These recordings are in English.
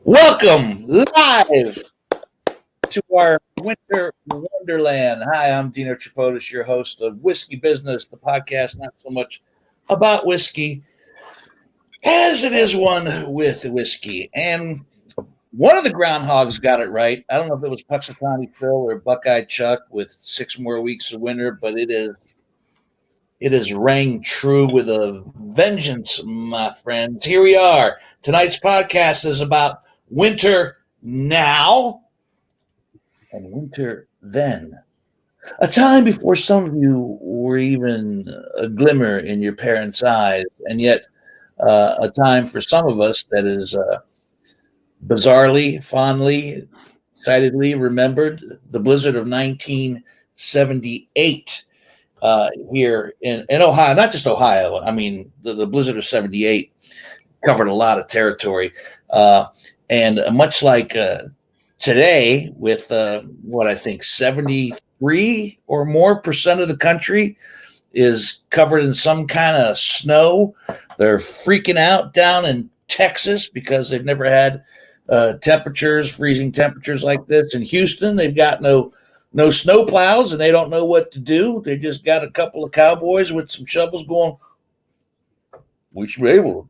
Welcome live to our winter wonderland. Hi, I'm Dino Tripodis, your host of Whiskey Business, the podcast not so much about whiskey as it is one with whiskey. And one of the groundhogs got it right. I don't know if it was Puxatawny Phil or Buckeye Chuck with 6 more weeks of winter, but it is rang true with a vengeance, my friends. Here we are. Tonight's podcast is about winter now and winter then. A time before some of you were even a glimmer in your parents' eyes, and yet a time for some of us that is bizarrely, fondly, excitedly remembered, the blizzard of 1978 here in Ohio. Not just Ohio. I mean, the blizzard of 78 covered a lot of territory. And much like today, with what I think 73 or more percent of the country is covered in some kind of snow, they're freaking out down in Texas because they've never had freezing temperatures like this. In Houston, they've got no snow plows and they don't know what to do. They just got a couple of cowboys with some shovels going, we should be able to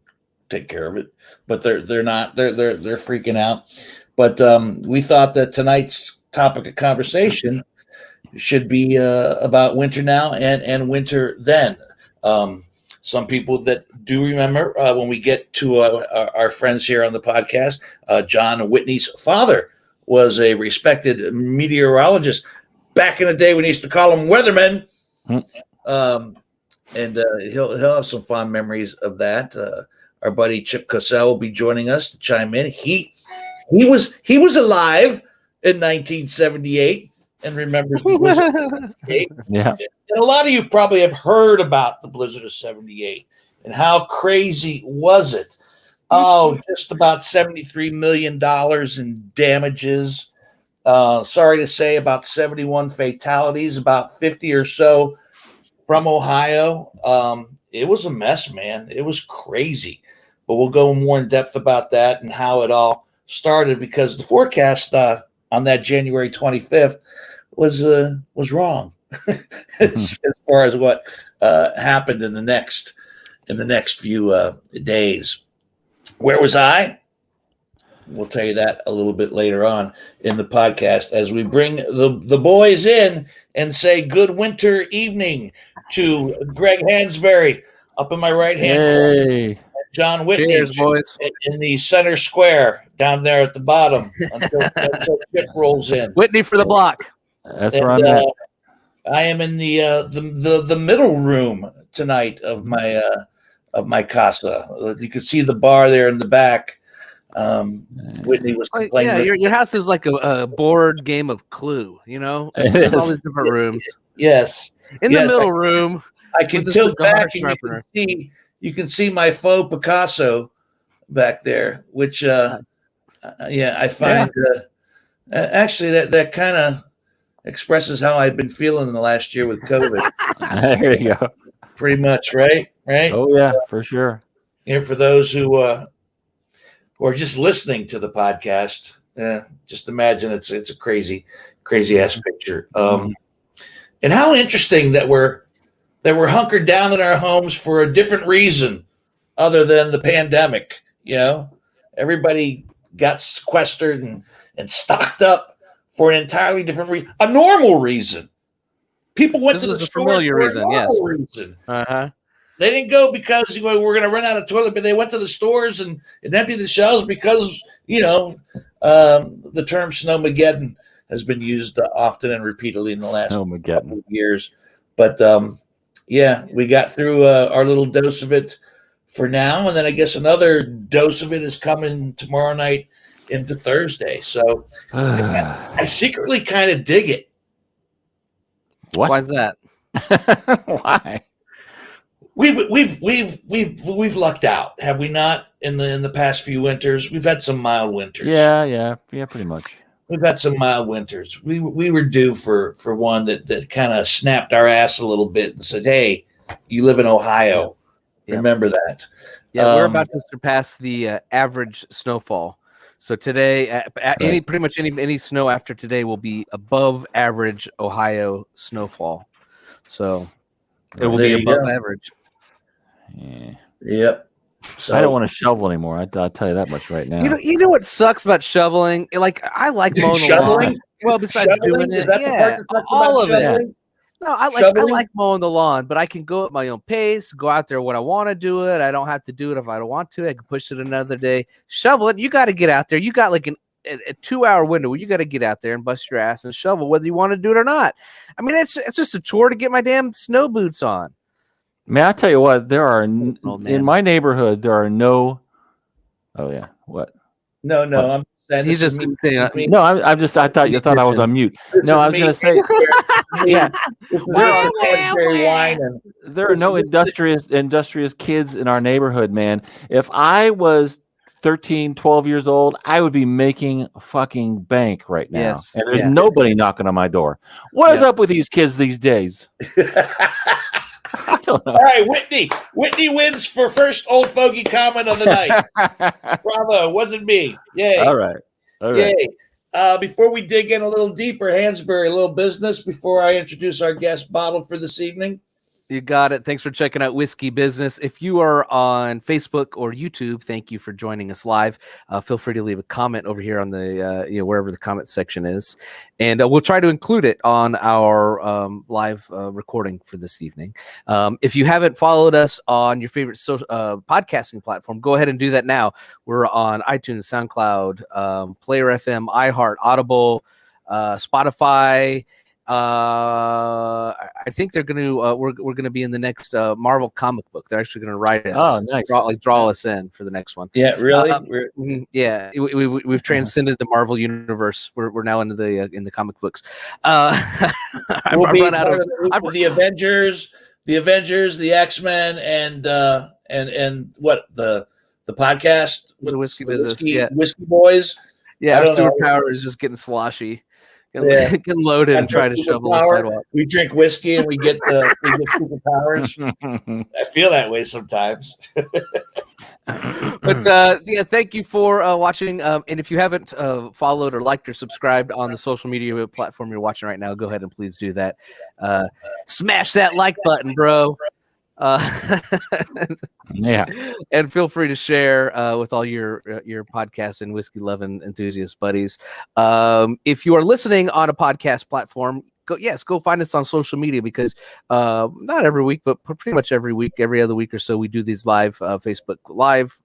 take care of it, but they're not. They're freaking out. But we thought that tonight's topic of conversation should be about winter now and winter then. Some people that do remember when we get to our friends here on the podcast, John and Whitney's father was a respected meteorologist back in the day when he used to call them weathermen. And he'll have some fond memories of that. Our buddy Chip Cosell will be joining us to chime in. He was alive in 1978 and remembers the blizzard of 78. Yeah. And a lot of you probably have heard about the blizzard of 78 and how crazy was it? Oh, just about $73 million in damages. Sorry to say, about 71 fatalities, about 50 or so from Ohio. It was a mess, man. It was crazy. But we'll go more in depth about that and how it all started, because the forecast on that January 25th was wrong as far as what happened in the next few days. Where was I? We'll tell you that a little bit later on in the podcast as we bring the boys in and say good winter evening to Greg Hansberry up in my right hand corner. John Whitney. Cheers, boys. In the center square down there at the bottom until Chip rolls in. Whitney for the block. That's where I'm at. I am in the middle room tonight of my casa. You can see the bar there in the back. Whitney was complaining. Yeah, your house is like a board game of Clue. You know, there's all these different rooms. Yes, in the middle room. I can tilt back and you can see my faux Picasso back there, which I find actually that kind of expresses how I've been feeling in the last year with COVID. There you go. Pretty much, right? Oh yeah, for sure. Here for those who are just listening to the podcast, just imagine it's a crazy ass picture. And how interesting that we're hunkered down in our homes for a different reason other than the pandemic. You know, everybody got sequestered and stocked up for an entirely different reason, a normal reason. People went to the store familiar for reason, a normal reason. They didn't go because we're going to run out of toilet, but they went to the stores and emptied the shelves because, the term Snowmageddon has been used often and repeatedly in the last couple of years. But, we got through our little dose of it for now. And then I guess another dose of it is coming tomorrow night into Thursday. So I secretly kind of dig it. What? Why is that? Why? We've lucked out, have we not? In the past few winters, we've had some mild winters. Yeah, pretty much. We've had some mild winters. We were due for one that kind of snapped our ass a little bit and said, "Hey, you live in Ohio. Yep. Remember that." Yeah, we're about to surpass the average snowfall. So today, any pretty much any snow after today will be above average Ohio snowfall. So it will be above average. Yeah. Yep. So I don't want to shovel anymore. I'll tell you that much right now. You know what sucks about shoveling? Like I like mowing the lawn. Well, besides doing it, all of it. No, I like mowing the lawn, but I can go at my own pace, go out there when I want to do it. I don't have to do it if I don't want to. I can push it another day. Shovel it, you got to get out there. You got like a 2-hour window where you got to get out there and bust your ass and shovel, whether you want to do it or not. I mean, it's just a chore to get my damn snow boots on. Man, I tell you what, there are in my neighborhood there are no. Oh yeah, what? No, what? I'm saying he's just saying. No, I thought I was on mute. No, I was going to say. Yeah, there are no industrious kids in our neighborhood, man. If I was 13, 12 years old, I would be making fucking bank right now. Yes, and there's nobody knocking on my door. What is up with these kids these days? I don't know. All right, Whitney. Whitney wins for first old fogey comment of the night. Bravo, wasn't me. Yay. All right. Yay. Before we dig in a little deeper, Hansberry, a little business before I introduce our guest bottle for this evening. You got it. Thanks for checking out Whiskey Business. If you are on Facebook or YouTube, thank you for joining us live. Feel free to leave a comment over here on the wherever the comment section is, and we'll try to include it on our live recording for this evening. If you haven't followed us on your favorite podcasting platform, go ahead and do that now. We're on iTunes, SoundCloud, Player FM, iHeart, Audible, Spotify. I think they're going to we're going to be in the next Marvel comic book. They're actually going to write us. Oh, nice. Draw us in for the next one. Yeah, really. Yeah, we've transcended the Marvel universe. We're now into the comic books. I've run out of the Avengers, the X-Men, and what the podcast, the Whiskey Business, Whiskey Boys. Yeah, our superpower is just getting sloshy. Getting loaded and trying to shovel the sidewalk. We drink whiskey and we get superpowers. I feel that way sometimes. But thank you for watching. And if you haven't followed or liked or subscribed on the social media platform you're watching right now, go ahead and please do that. Smash that like button, bro. And feel free to share with all your podcast and whiskey loving enthusiast buddies. If you are listening on a podcast platform, go find us on social media, because not every week, but pretty much every week, every other week or so, we do these live Facebook live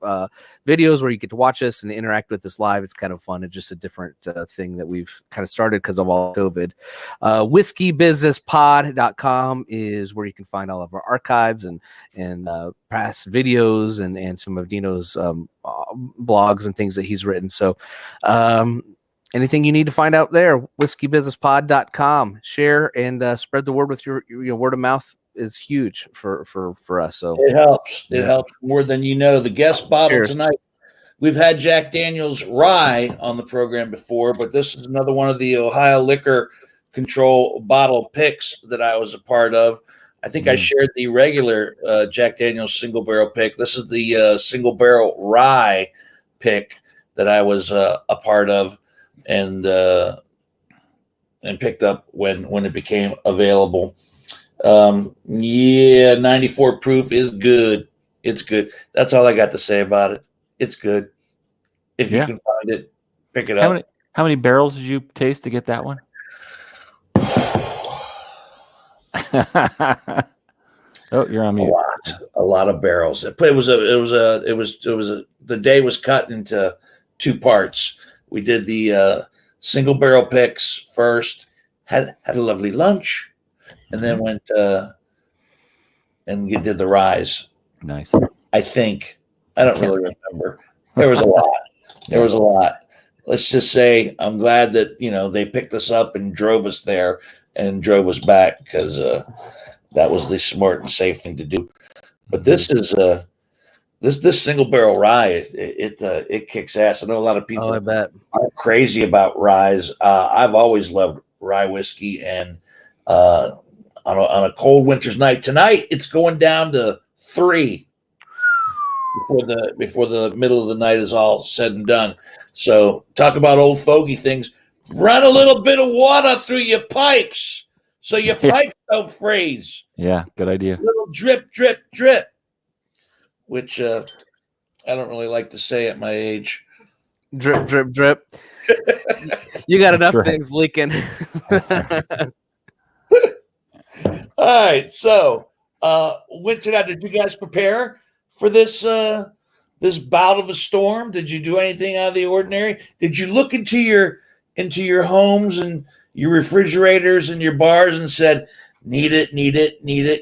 videos where you get to watch us and interact with us live. It's kind of fun. It's just a different thing that we've kind of started because of all COVID. Whiskeybusinesspod.com is where you can find all of our archives and past videos and some of Dino's blogs and things that he's written. So anything you need to find out there, whiskeybusinesspod.com. Share and spread the word with your word of mouth is huge for us. So it helps. It helps more than you know. The guest bottle tonight. We've had Jack Daniels Rye on the program before, but this is another one of the Ohio Liquor Control bottle picks that I was a part of. I think I shared the regular Jack Daniels single barrel pick. This is the single barrel rye pick that I was a part of. And picked up when it became available. 94 proof is good. It's good. That's all I got to say about it. It's good. If you can find it, pick it up. How many barrels did you taste to get that one? Oh, you're on mute. A lot of barrels. The day was cut into two parts. We did the single barrel picks first, had a lovely lunch, and then went and did the ryes. Nice. I think. I don't really remember. There was a lot. Let's just say I'm glad that they picked us up and drove us there and drove us back, because that was the smart and safe thing to do. But this is This single barrel rye, it kicks ass. I know a lot of people I bet. are crazy about ryes. I've always loved rye whiskey, and on a cold winter's night, tonight it's going down to 3. before the middle of the night is all said and done. So talk about old fogey things. Run a little bit of water through your pipes so your pipes don't freeze. Yeah, good idea. A little drip, drip, drip. Which I don't really like to say at my age. Drip, drip, drip. You got enough things leaking. All right, so winter now, did you guys prepare for this this bout of a storm? Did you do anything out of the ordinary? Did you look into your homes and your refrigerators and your bars and said, need it,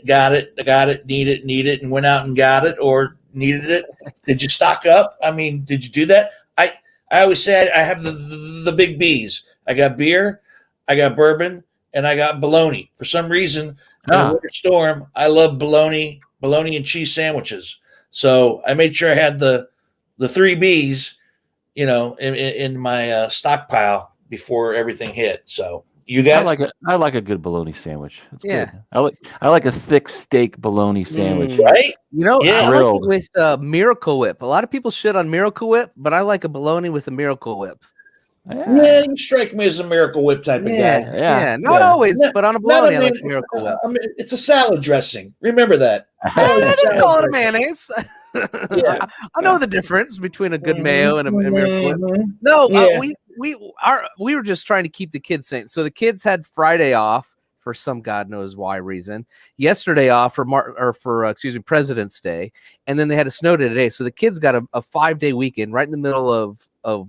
got it, need it, and went out and got it, or needed it? Did you stock up? I mean, did you do that? I always say I have the big B's. I got beer, I got bourbon, and I got bologna. For some reason, in a winter storm, I love bologna and cheese sandwiches. So I made sure I had the three B's, in my stockpile before everything hit. So you guys, I like a good bologna sandwich. It's good. I like a thick steak bologna sandwich. Right? I like it with Miracle Whip. A lot of people shit on Miracle Whip, but I like a bologna with a Miracle Whip. Yeah, you strike me as a Miracle Whip type of guy. Yeah, not always, but on a bologna, I like Miracle Whip. I mean, it's a salad dressing. Remember that. I didn't call it a mayonnaise. I know the difference between a good mayo and a Miracle Whip. No, we were just trying to keep the kids sane. So the kids had Friday off for some God knows why reason. Yesterday off for President's Day, and then they had a snow day today. So the kids got a 5-day weekend right in the middle of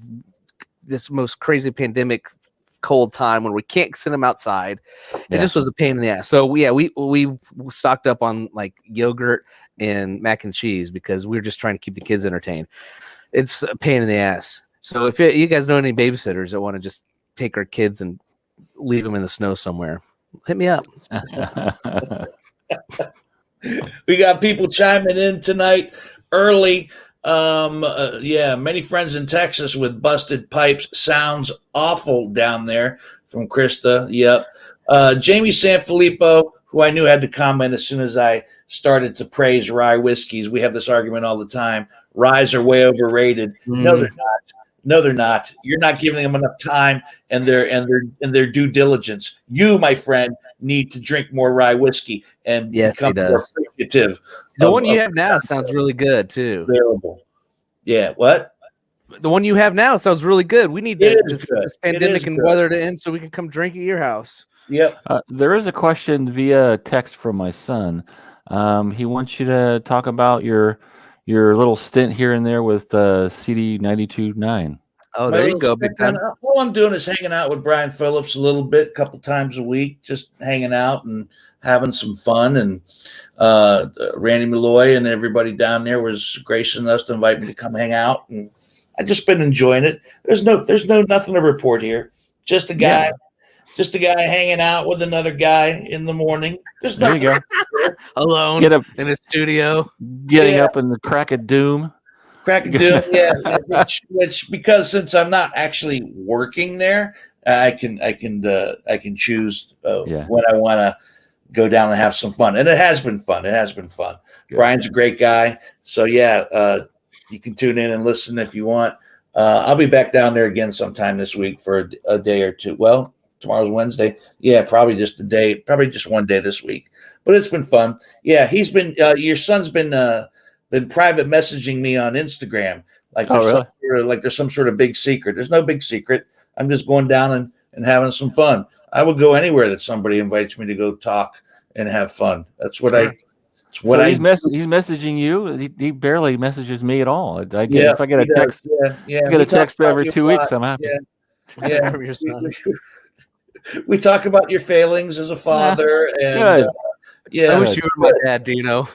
this most crazy pandemic cold time when we can't send them outside. It just was a pain in the ass. So we stocked up on like yogurt and mac and cheese because we were just trying to keep the kids entertained. It's a pain in the ass. So if you guys know any babysitters that want to just take our kids and leave them in the snow somewhere, hit me up. We got people chiming in tonight early. Many friends in Texas with busted pipes. Sounds awful down there, from Krista. Yep. Jamie Sanfilippo, who I knew had to comment as soon as I started to praise rye whiskeys. We have this argument all the time. Ryes are way overrated. No, they're not. No, they're not. You're not giving them enough time and their due diligence. You, my friend, need to drink more rye whiskey and become more appreciative. The one you have now sounds really good too. Available. Yeah. What? The one you have now sounds really good. We need this pandemic and weather to end so we can come drink at your house. Yep. There is a question via text from my son. He wants you to talk about your little stint here and there with CD 92.9. Oh, there you go, big time. All I'm doing is hanging out with Brian Phillips a little bit, a couple times a week, just hanging out and having some fun. And Randy Malloy and everybody down there was gracious enough to invite me to come hang out, and I've just been enjoying it. There's nothing to report here. Just a guy. Just a guy hanging out with another guy in the morning. There's there you go. Alone in a studio. Getting up in the crack of doom. Crack of doom, which because since I'm not actually working there, I can choose when I want to go down and have some fun. And it has been fun. Good. Brian's a great guy. So you can tune in and listen if you want. I'll be back down there again sometime this week for a day or two. Well, tomorrow's Wednesday. Yeah, probably just a day, probably just one day this week. But it's been fun. Yeah, he's been your son's been private messaging me on Instagram. Like there's some sort of big secret. There's no big secret. I'm just going down and having some fun. I would go anywhere that somebody invites me to go talk and have fun. That's what he's messaging you. He barely messages me at all. If I get a text, I get a text every 2 weeks. I'm happy. Yeah. From your son. We talk about your failings as a father, and I wish you were my dad, Dino.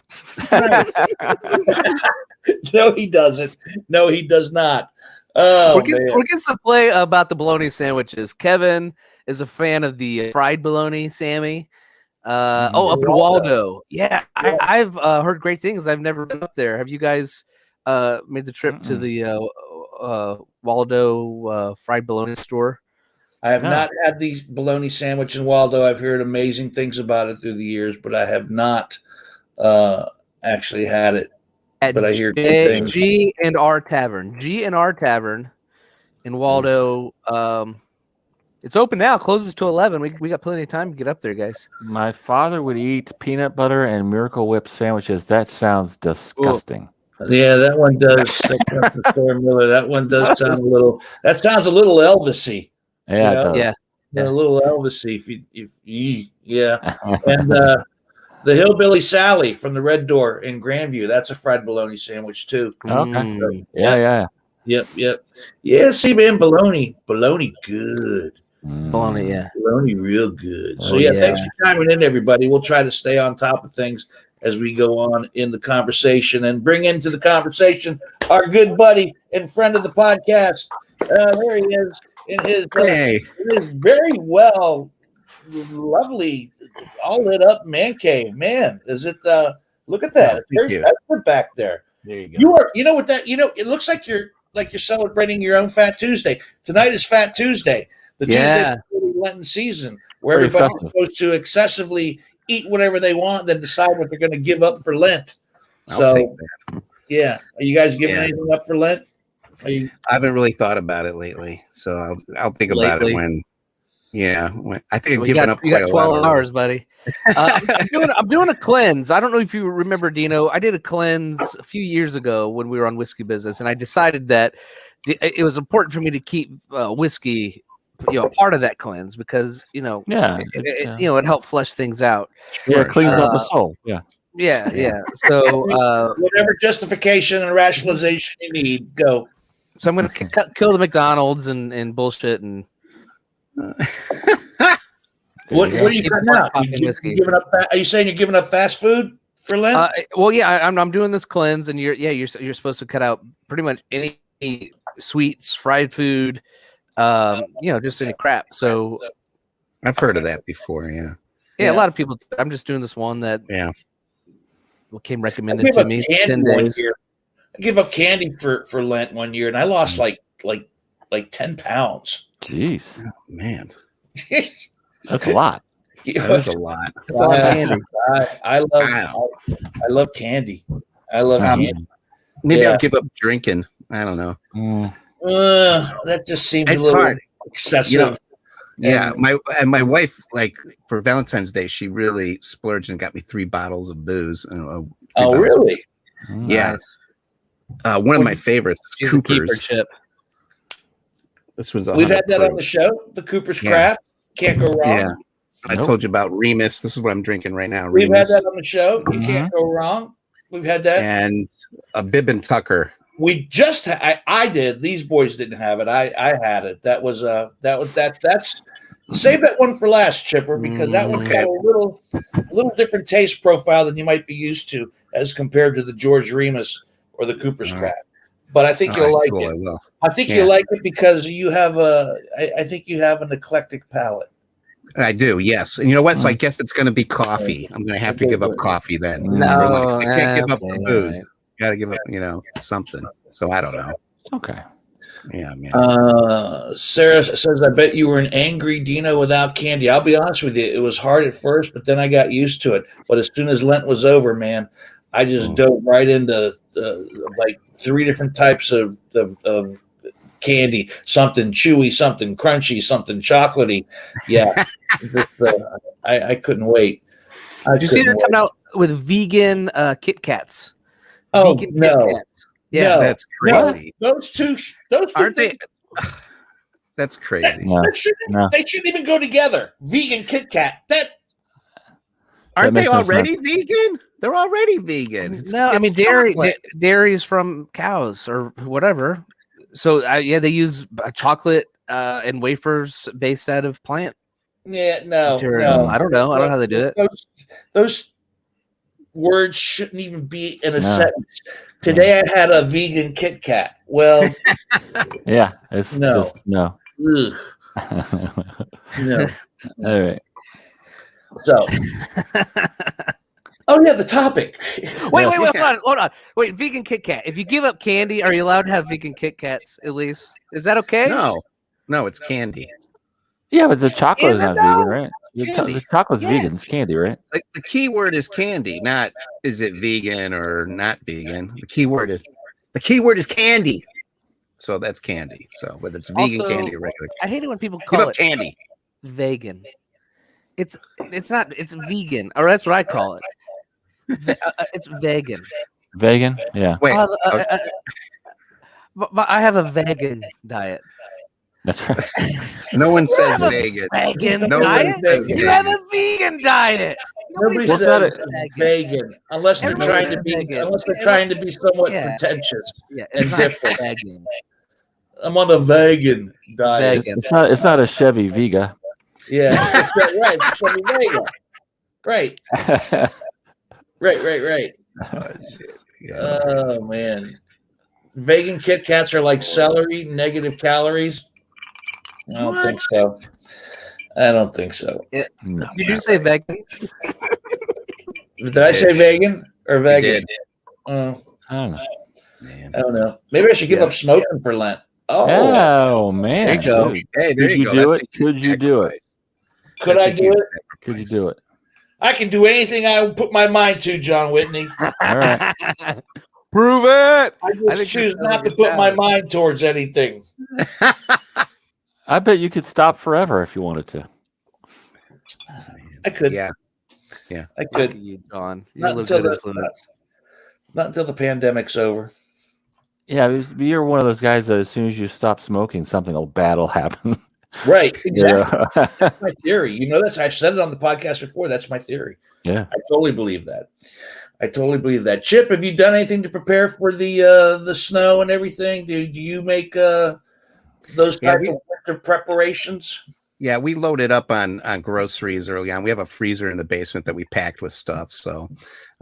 No, he doesn't. No, he does not. We're getting some play about the bologna sandwiches. Kevin is a fan of the fried bologna, Sammy. Up in Waldo. Yeah, I've heard great things. I've never been up there. Have you guys made the trip to the Waldo fried bologna store? I have not had the bologna sandwich in Waldo. I've heard amazing things about it through the years, but I have not actually had it. at but I hear good things. G and R Tavern. G and R Tavern in Waldo. It's open now. Closes to 11. We got plenty of time to get up there, guys. My father would eat peanut butter and Miracle Whip sandwiches. That sounds disgusting. Yeah, that one does. That one does sound a little. That sounds a little Elvis-y. Yeah, it does. Yeah. A little Elvis-y. Yeah. And the Hillbilly Sally from the Red Door in Grandview. That's a fried bologna sandwich too. Okay. Yeah. Yep. Yeah. See, man, bologna, good. Bologna, yeah. Bologna, real good. So yeah. Thanks for chiming in, everybody. We'll try to stay on top of things as we go on in the conversation and bring into the conversation our good buddy and friend of the podcast. There he is in his very lovely, all lit up man cave. Man, is it? Look at that. There's back there. There you go. You know what that? It looks like you're celebrating your own Fat Tuesday. Tonight is Fat Tuesday, the Tuesday before the Lenten season, where everybody's supposed to excessively eat whatever they want, then decide what they're going to give up for Lent. I'll take that. Yeah, are you guys giving anything up for Lent? I haven't really thought about it lately, so I'll think about it when. Yeah, I think I've given up. You got 12 hours, buddy. I'm doing a cleanse. I don't know if you remember, Dino. I did a cleanse a few years ago when we were on Whiskey Business, and I decided that it was important for me to keep whiskey, part of that cleanse because it helped flesh things out. Yeah, it cleans up the soul. Yeah. Yeah. So whatever justification and rationalization you need, go. So I'm going to kill the McDonald's and bullshit and. What are you cutting out? Are you saying you're giving up fast food for Lent? Well, yeah, I'm doing this cleanse, and you're supposed to cut out pretty much any sweets, fried food, just any crap. So I've heard of that before. Yeah. A lot of people. I'm just doing this one that came recommended to me. 10 days. I gave up candy for Lent one year, and I lost like 10 pounds. Jeez, oh, man, that's a lot. That's a lot. That's a lot of candy. I love candy. I love candy. Maybe I'll give up drinking. I don't know. That just seems a little excessive. My wife, like for Valentine's Day, she really splurged and got me 3 bottles of booze. Oh, really? Yes. One of my favorites, Cooper's. Chip. This was we've had that on the show. The Cooper's Craft, can't go wrong. Yeah, I told you about Reminisce. This is what I'm drinking right now. We've had that on the show. You can't go wrong. We've had that, and a Bib and Tucker. We just I did. These boys didn't have it. I had it. That's save that one for last, Chipper, because that one got a little different taste profile than you might be used to as compared to the George Remus or the Cooper's Craft. But I think you'll like it. I think you'll like it because you have I think you have an eclectic palate. I do, yes. And you know what? So I guess it's going to be coffee. I'm going to have to give up coffee then. No, I can't give up the booze. Got to give up, something. So I don't know. Okay. Yeah, man. Sarah says, I bet you were an angry Dino without candy. I'll be honest with you. It was hard at first, but then I got used to it. But as soon as Lent was over, man, I just dove right into like 3 different types of candy, something chewy, something crunchy, something chocolatey. Yeah. I couldn't wait. Did you see they're coming out with vegan KitKats? Oh, vegan no. KitKats. Yeah. No, that's crazy. No, those two aren't they? That's crazy. They shouldn't even go together. Vegan KitKat. Aren't they already vegan? They're already vegan. I mean dairy is from cows or whatever. So they use chocolate and wafers based out of plant. Yeah, no. I don't know. I don't know how they do it. Those words shouldn't even be in a sentence. Today I had a vegan KitKat. Well, yeah, it's just no. No. All right. So, the topic. Wait, hold on. Wait, vegan KitKat. If you give up candy, are you allowed to have vegan KitKats at least? Is that okay? No, it's candy. Yeah, but the chocolate is Is it not though? vegan, right? The chocolate's Yeah. vegan. It's candy, right? Like the key word is candy, not is it vegan or not vegan. The key word is candy. So that's candy. So whether it's vegan Also, candy or regular I candy. hate it when people Give call up it candy. vegan. It's not. It's vegan, or that's what I call it. It's vegan. Vegan? Yeah. Wait, But I have a vegan diet. That's right. no one says have a vegan. Vegan No one diet? says You vegan. have a vegan diet. Nobody says says not vegan unless they're Everybody trying to says be vegan. somewhat Yeah. pretentious Yeah, and it's not different. vegan. I'm on a vegan diet. Vegan. It's not a Chevy Vega. Yeah, it's right. Chevy Vega. Right. Right. Yeah. Oh man, vegan Kit Kats are like celery, negative calories. I don't think so. I don't think so. No. Did you say vegan? Did I say vegan or vegan? Oh, I don't know. Man. I don't know. Maybe I should give up smoking for Lent. Oh man. There you go. Dude. Hey, there Could you you go. do That's it? a huge Could you do it? sacrifice. Could That's I a do huge it? Could you sacrifice. do it? I can do anything I put my mind to, John Whitney. All right. Prove it. I just think choose that's not to a put my challenge. mind towards anything. I bet you could stop forever if you wanted to. I could. Yeah. I Look could. at you, John. You're Not a little until good the influence. not until the pandemic's over. Yeah, you're one of those guys that as soon as you stop smoking, something bad will happen. Right. Exactly. Yeah. That's my theory. You know, I said it on the podcast before. That's my theory. Yeah. I totally believe that. Chip, have you done anything to prepare for the snow and everything? Do you make those type of winter preparations? Yeah, we loaded up on groceries early on. We have a freezer in the basement that we packed with stuff, so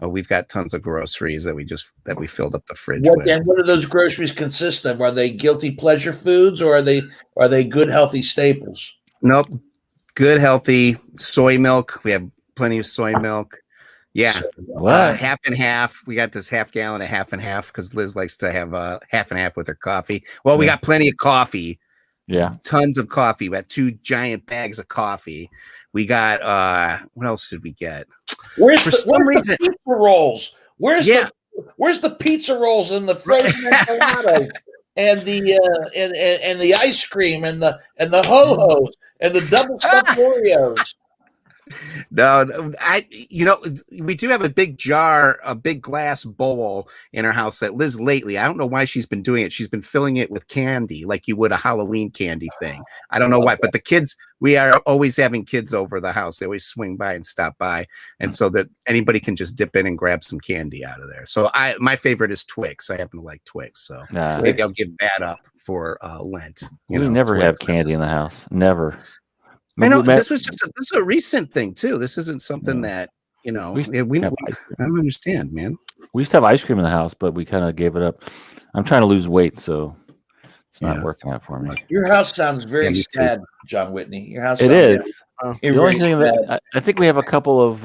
we've got tons of groceries that we filled up the fridge with. And what do those groceries consist of? Are they guilty pleasure foods or are they good healthy staples? Nope, good healthy soy milk. We have plenty of soy milk. Yeah, What? half and half. We got this half gallon of half and half because Liz likes to have half and half with her coffee. Well, we got plenty of coffee. Yeah. Tons of coffee. We got 2 giant bags of coffee. We got what else did we get? Where's For the some reason pizza rolls? Where's the pizza rolls and the frozen empanadas and the ice cream and the ho-hos and the double stuffed Oreos? No, we do have a big jar, a big glass bowl in our house that Liz lately, I don't know why she's been doing it. She's been filling it with candy like you would a Halloween candy thing. I don't know why, but the kids, we are always having kids over the house. They always swing by and stop by. And so that anybody can just dip in and grab some candy out of there. So my favorite is Twix. I happen to like Twix. So maybe I'll give that up for Lent. We never Twix. have candy in the house. Never. I know this is a recent thing too. This isn't something that I don't understand, man. We used to have ice cream in the house, but we kind of gave it up. I'm trying to lose weight, so it's not working out for me. Your house sounds very sad, John Whitney. Your house. It is. The only thing that I think we have a couple of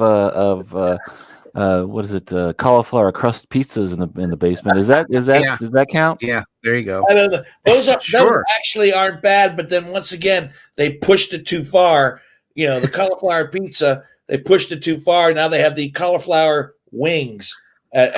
what is it? Cauliflower crust pizzas in the basement. Does that count? Yeah, there you go. I don't know. Those actually aren't bad, but then once again, they pushed it too far. The cauliflower pizza, they pushed it too far. Now they have the cauliflower wings. At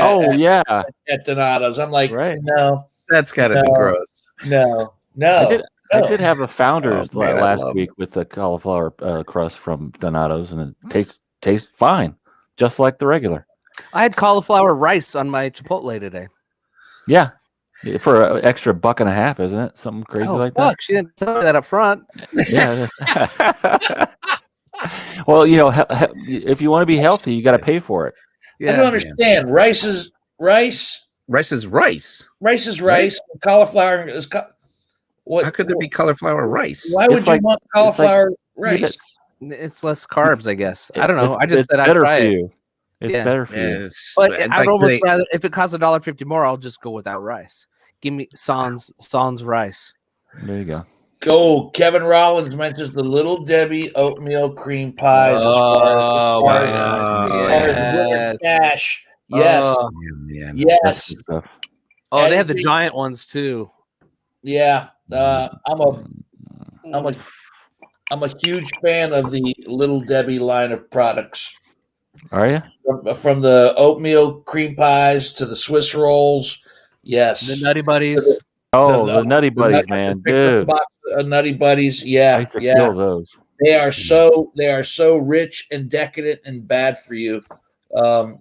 Donato's. I'm like, no, that's gotta be gross. No. I did have a Founders last week with the cauliflower crust from Donato's, and it tastes fine, just like the regular. I had cauliflower rice on my Chipotle today. Yeah, for an extra $1.50, isn't it? Something crazy like that. She didn't tell me that up front. Yeah. Well, if you want to be healthy, you got to pay for it. Yeah. I don't understand. Rice is rice. Rice is rice. Rice is rice. Right? Cauliflower is what? How could there be cauliflower rice? Why would you want cauliflower rice? It's less carbs, I guess. I don't know. I just said I'd try for it. you. It's better for you. But I'd almost rather, if it costs $1.50 more, I'll just go without rice. Give me sans rice. There you go. Go. Kevin Rollins mentions the Little Debbie oatmeal cream pies. Oh my God! Cash. Yes. Yes. Oh, they have the giant ones too. Yeah. I'm I'm a huge fan of the Little Debbie line of products. Are you? From the oatmeal cream pies to the Swiss rolls. Yes. The Nutty Buddies. To The Nutty Buddies, man, pick up a dude. box of Nutty Buddies. I Yeah, used to yeah. kill those. They are so rich and decadent and bad for you.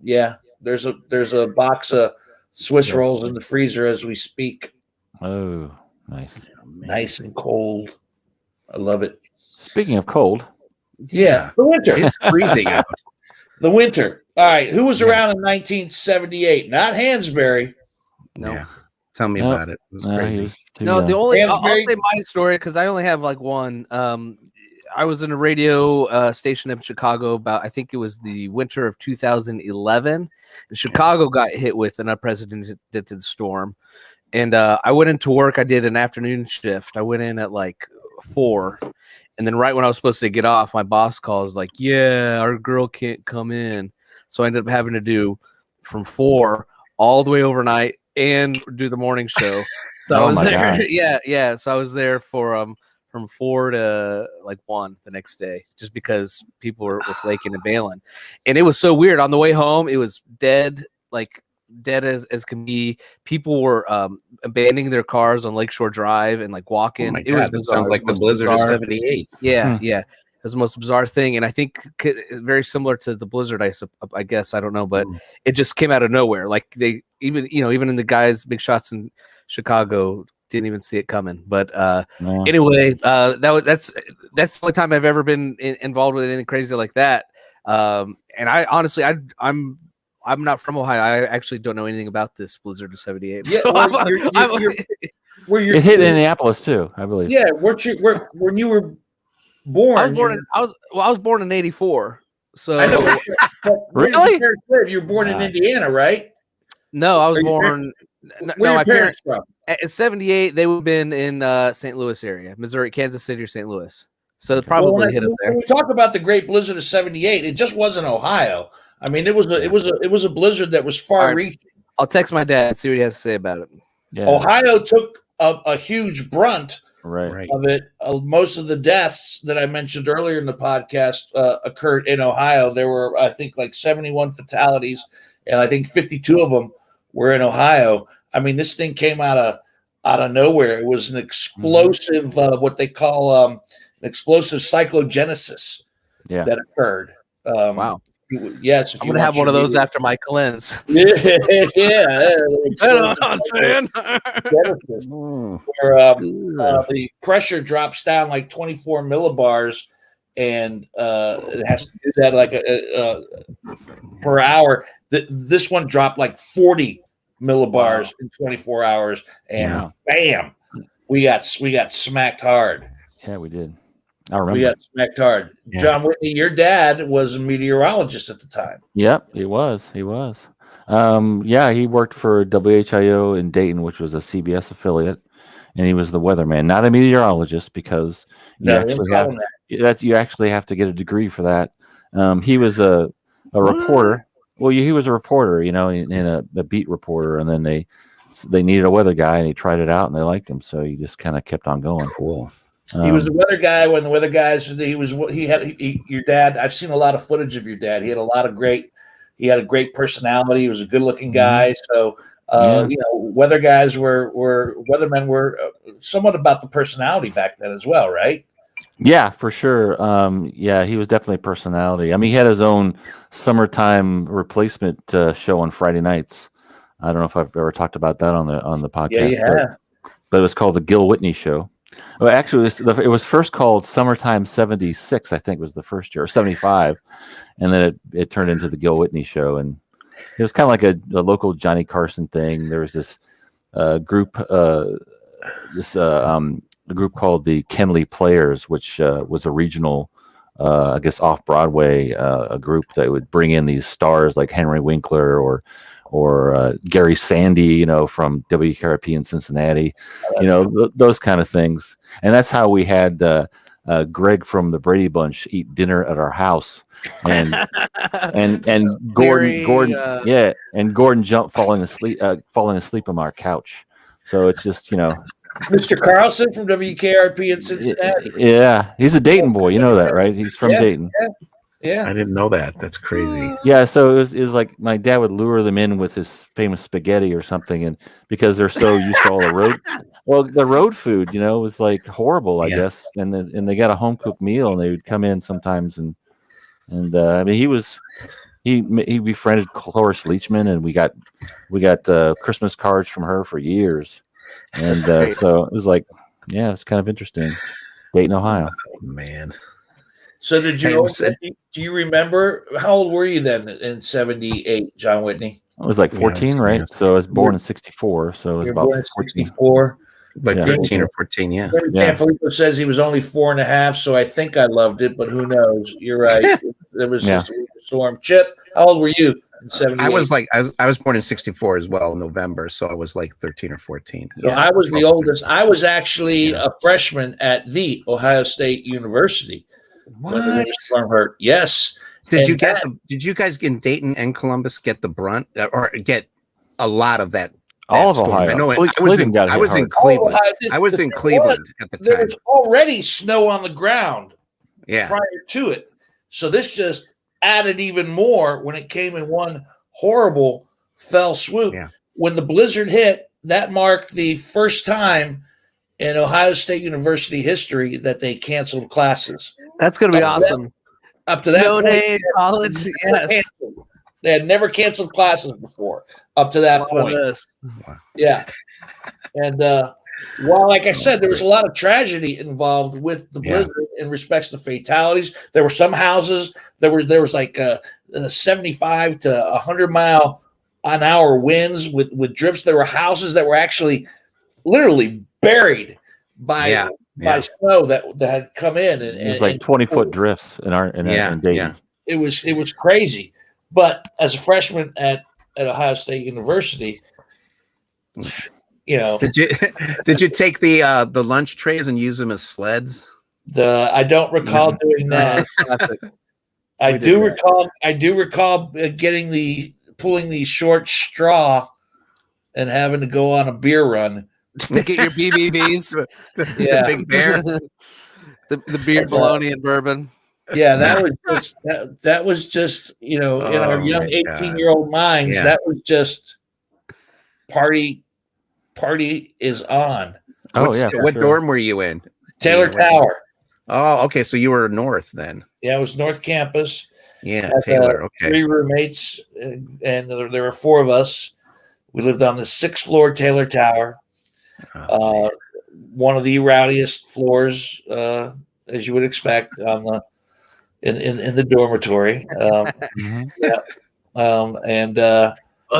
Yeah. There's a box of Swiss rolls in the freezer as we speak. Oh, nice. Nice and cold. I love it. Speaking of cold, Yeah. The winter. It's freezing out. The winter. All right. Who was around in 1978? Not Hansberry. No. Yeah. Tell me about it. It was crazy. No, the only I'll Hansberry? say my story because I only have like one. I was in a radio station in Chicago about I think it was the winter of 2011, and Chicago got hit with an unprecedented storm. And I went into work. I did an afternoon shift. I went in at like 4, and then right when I was supposed to get off, my boss calls like, "Yeah, our girl can't come in." So I ended up having to do from 4 all the way overnight and do the morning show. So I was there. God. Yeah. So I was there for from 4 to like 1 the next day, just because people were flaking and bailing. And it was so weird. On the way home, it was dead as can be. People were abandoning their cars on Lakeshore Drive and like walking. Oh my it God, was that bizarre. sounds like the blizzard of '78. Yeah. It was the most bizarre thing, and I think very similar to the blizzard. I guess I don't know, but it just came out of nowhere. Like they even in the guys, big shots in Chicago didn't even see it coming. But anyway, that's the only time I've ever been involved with anything crazy like that. And I honestly, I'm not from Ohio. I actually don't know anything about this blizzard of '78. Yeah, So it hit Indianapolis too, I believe. Yeah, when you were born. I was born in '84. So I know. Really? You were born in Indiana, right? No, I was born. Where my parents from? At '78, they would have been in St. Louis area, Missouri, Kansas City, or St. Louis. So it probably hit up there. When we talk about the Great Blizzard of '78, it just wasn't Ohio. I mean, it was a blizzard that was far-reaching. I'll text my dad and see what he has to say about it. Yeah. Ohio took a huge brunt Right. of it. Most of the deaths that I mentioned earlier in the podcast occurred in Ohio. There were, I think, like 71 fatalities, and I think 52 of them were in Ohio. I mean, this thing came out of nowhere. It was an explosive, what they call an explosive cyclogenesis that occurred. Wow. Yes, I'm gonna have one of those after my cleanse. Yeah. Where the pressure drops down like 24 millibars, and it has to do that like per hour. This one dropped like 40 millibars in 24 hours, and bam, we got smacked hard. Yeah, we did. I remember. We got smacked hard. Yeah. John Whitney, your dad was a meteorologist at the time. Yep, he was. He worked for WHIO in Dayton, which was a CBS affiliate, and he was the weatherman, not a meteorologist, because you actually have to get a degree for that. He was a reporter. Well, he was a reporter, in a beat reporter, and then they needed a weather guy, and he tried it out, and they liked him, so he just kind of kept on going. Cool. He was the weather guy when the weather guys. Your dad. I've seen a lot of footage of your dad. He had a great personality. He was a good-looking guy. So, weather guys weathermen were somewhat about the personality back then as well, right? Yeah, for sure. He was definitely a personality. I mean, he had his own summertime replacement show on Friday nights. I don't know if I've ever talked about that on the podcast. Yeah, you have. But it was called the Gil Whitney Show. Well, actually, it was first called Summertime '76, I think was the first year, or '75, and then it turned into the Gil Whitney Show, and it was kind of like a local Johnny Carson thing. There was this group, a group called the Kenley Players, which was a regional, I guess off Broadway, a group that would bring in these stars like Henry Winkler or Gary Sandy, from WKRP in Cincinnati, those kind of things. And that's how we had Greg from the Brady Bunch eat dinner at our house, and Gordon, and Gordon falling asleep on our couch. So it's just Mr. Carlson from WKRP in Cincinnati. Yeah, he's a Dayton boy. You know that, right? He's from Dayton. Yeah. I didn't know that. That's crazy. Yeah, so it was like my dad would lure them in with his famous spaghetti or something, and because they're so used to all the road, the road food, was like horrible, I guess. And they got a home cooked meal, and they would come in sometimes, and I mean he befriended Cloris Leachman, and we got Christmas cards from her for years, and so it was like, yeah, it's kind of interesting. Dayton, Ohio. Oh, man. So do you remember, how old were you then in 78, John Whitney? I was like 14, right? So I was born in 64. So it was about 64. Like 13 or 14, yeah. Filippo says he was only 4.5, so I think I loved it, but who knows? You're right. It was just a storm. Chip, how old were you in 78? I was born in 64 as well, in November, so I was like 13 or 14. So I was the oldest. I was actually a freshman at the Ohio State University. What? Storm hurt. Yes. Did you guys in Dayton and Columbus get the brunt or get a lot of that? All of storm? Ohio. I know I was in Cleveland. I was in Cleveland at the time. There was already snow on the ground prior to it. So this just added even more when it came in one horrible fell swoop. Yeah. When the blizzard hit, that marked the first time in Ohio State University history that they canceled classes. That's going to be awesome. Up to that Snow point, day in college, yes. They had never canceled classes before. Up to that point, yeah. And while, like I said, there was a lot of tragedy involved with the blizzard in respects to fatalities. There were some houses there was like 75 to 100-mile-an-hour winds with drips. There were houses that were actually literally buried by snow that had come in, and it was like 20-foot drifts in Dayton. Yeah. It was crazy. But as a freshman at Ohio State University, did you take the lunch trays and use them as sleds? I don't recall doing that. I do recall pulling the short straw and having to go on a beer run. Get your BBBs. It's a big bear. the beer, bologna, and bourbon. Yeah, that was just in our young 18-year-old minds. That was just party is on. What dorm were you in? Taylor Tower. Oh, okay. So you were north then. Yeah, it was North Campus. Yeah, Taylor. Okay. 3 roommates, and there were 4 of us. We lived on the 6th floor Taylor Tower. One of the rowdiest floors, as you would expect, on the in the dormitory.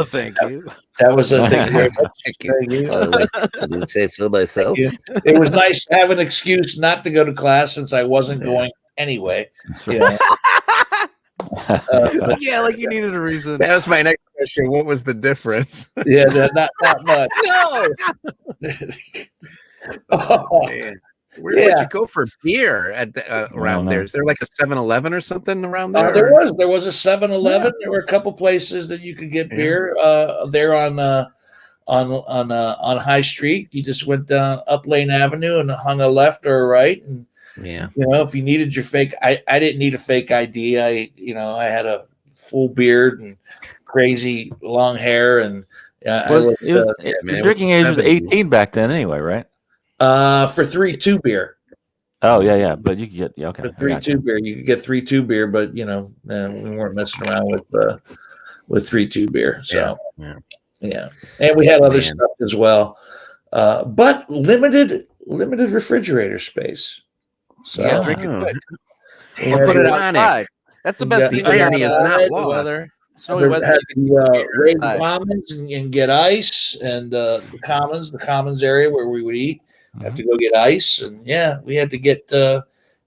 Thank you. That was a thing. Thank you. I didn't say so myself. It was nice to have an excuse not to go to class since I wasn't going anyway. Right. Like you needed a reason. That was my next question. What was the difference? Yeah, not much. No. Man. Where would you go for beer at around there? Is there like a 7-Eleven or something around there? There was a 7-Eleven. There were a couple places that you could get beer there on High Street. You just went down up Lane Avenue and hung a left or a right, and if you needed your fake, I didn't need a fake ID. I had a full beard and crazy long hair, and the drinking age was 18 back then anyway, right? For 3-2 beer. Oh yeah, but you could get For 3-2 beer, you could get 3-2 beer, but we weren't messing around with 3-2 beer. So yeah, and we had other stuff as well, but limited refrigerator space. So drink it quick. Or put it outside. That's the best. The irony is not weather. Snowy weather. Raid the commons and get ice, and the commons area where we would eat. Have to go get ice, and we had to get